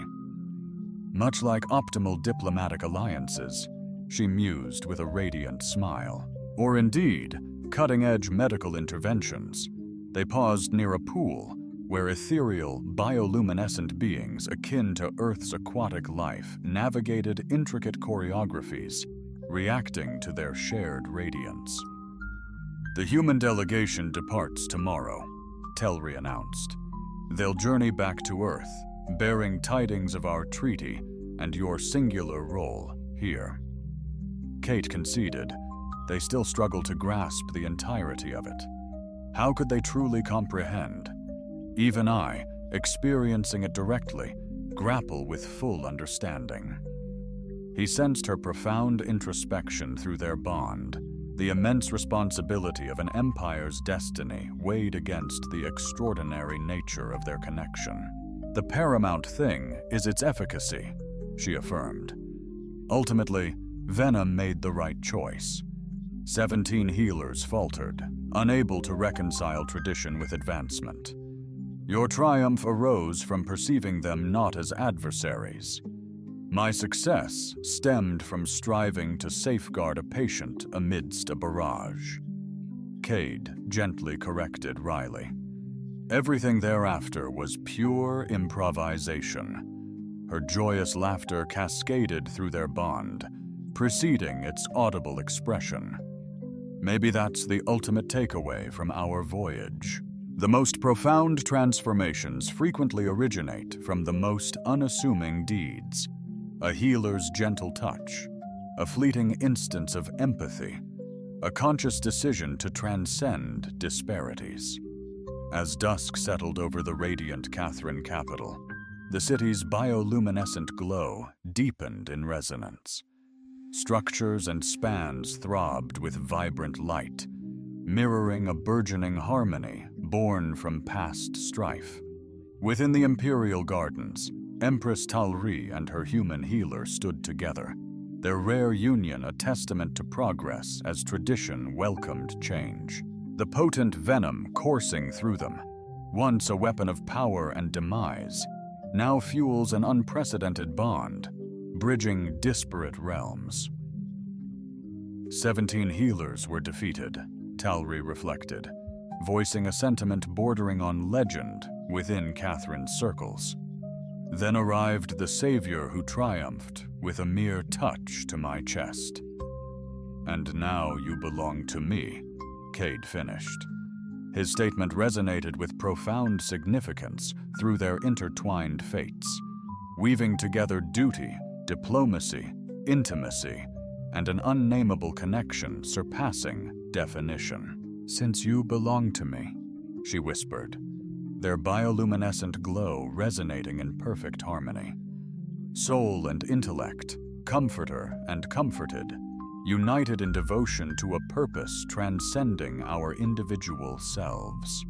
Much like optimal diplomatic alliances, she mused with a radiant smile. Or indeed, cutting-edge medical interventions. They paused near a pool where ethereal, bioluminescent beings akin to Earth's aquatic life navigated intricate choreographies, reacting to their shared radiance. The human delegation departs tomorrow, Telri announced. They'll journey back to Earth, bearing tidings of our treaty and your singular role here. Kate conceded. They still struggle to grasp the entirety of it. How could they truly comprehend? Even I, experiencing it directly, grapple with full understanding. He sensed her profound introspection through their bond. The immense responsibility of an empire's destiny weighed against the extraordinary nature of their connection. The paramount thing is its efficacy, she affirmed. Ultimately, Venom made the right choice. 17 healers faltered, unable to reconcile tradition with advancement. Your triumph arose from perceiving them not as adversaries. My success stemmed from striving to safeguard a patient amidst a barrage. Cade gently corrected Riley. Everything thereafter was pure improvisation. Her joyous laughter cascaded through their bond, preceding its audible expression. Maybe that's the ultimate takeaway from our voyage. The most profound transformations frequently originate from the most unassuming deeds. A healer's gentle touch, a fleeting instance of empathy, a conscious decision to transcend disparities. As dusk settled over the radiant Catherine capital, the city's bioluminescent glow deepened in resonance. Structures and spans throbbed with vibrant light, mirroring a burgeoning harmony born from past strife. Within the imperial gardens, Empress Talri and her human healer stood together, their rare union a testament to progress as tradition welcomed change. The potent venom coursing through them, once a weapon of power and demise, now fuels an unprecedented bond, bridging disparate realms. 17 healers were defeated, Talri reflected, voicing a sentiment bordering on legend within Catherine's circles. Then arrived the savior who triumphed with a mere touch to my chest. And now you belong to me, Cade finished. His statement resonated with profound significance through their intertwined fates, weaving together duty, diplomacy, intimacy, and an unnameable connection surpassing definition. Since you belong to me, she whispered, their bioluminescent glow resonating in perfect harmony. Soul and intellect, comforter and comforted, united in devotion to a purpose transcending our individual selves.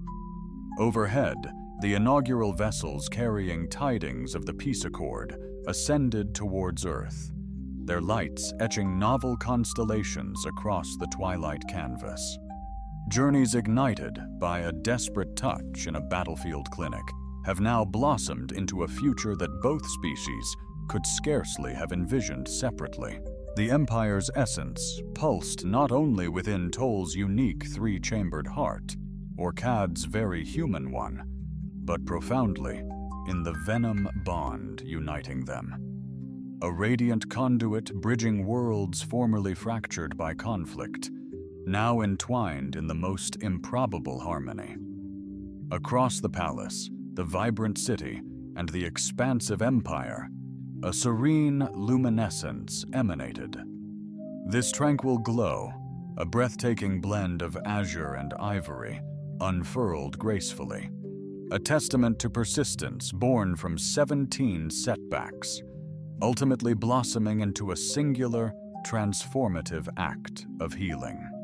Overhead, the inaugural vessels carrying tidings of the peace accord ascended towards Earth, their lights etching novel constellations across the twilight canvas. Journeys ignited by a desperate touch in a battlefield clinic have now blossomed into a future that both species could scarcely have envisioned separately. The Empire's essence pulsed not only within Toll's unique three-chambered heart, or Cad's very human one, but profoundly in the venom bond uniting them. A radiant conduit bridging worlds formerly fractured by conflict, now entwined in the most improbable harmony. Across the palace, the vibrant city, and the expansive empire, a serene luminescence emanated. This tranquil glow, a breathtaking blend of azure and ivory, unfurled gracefully, a testament to persistence born from 17 setbacks, ultimately blossoming into a singular, transformative act of healing.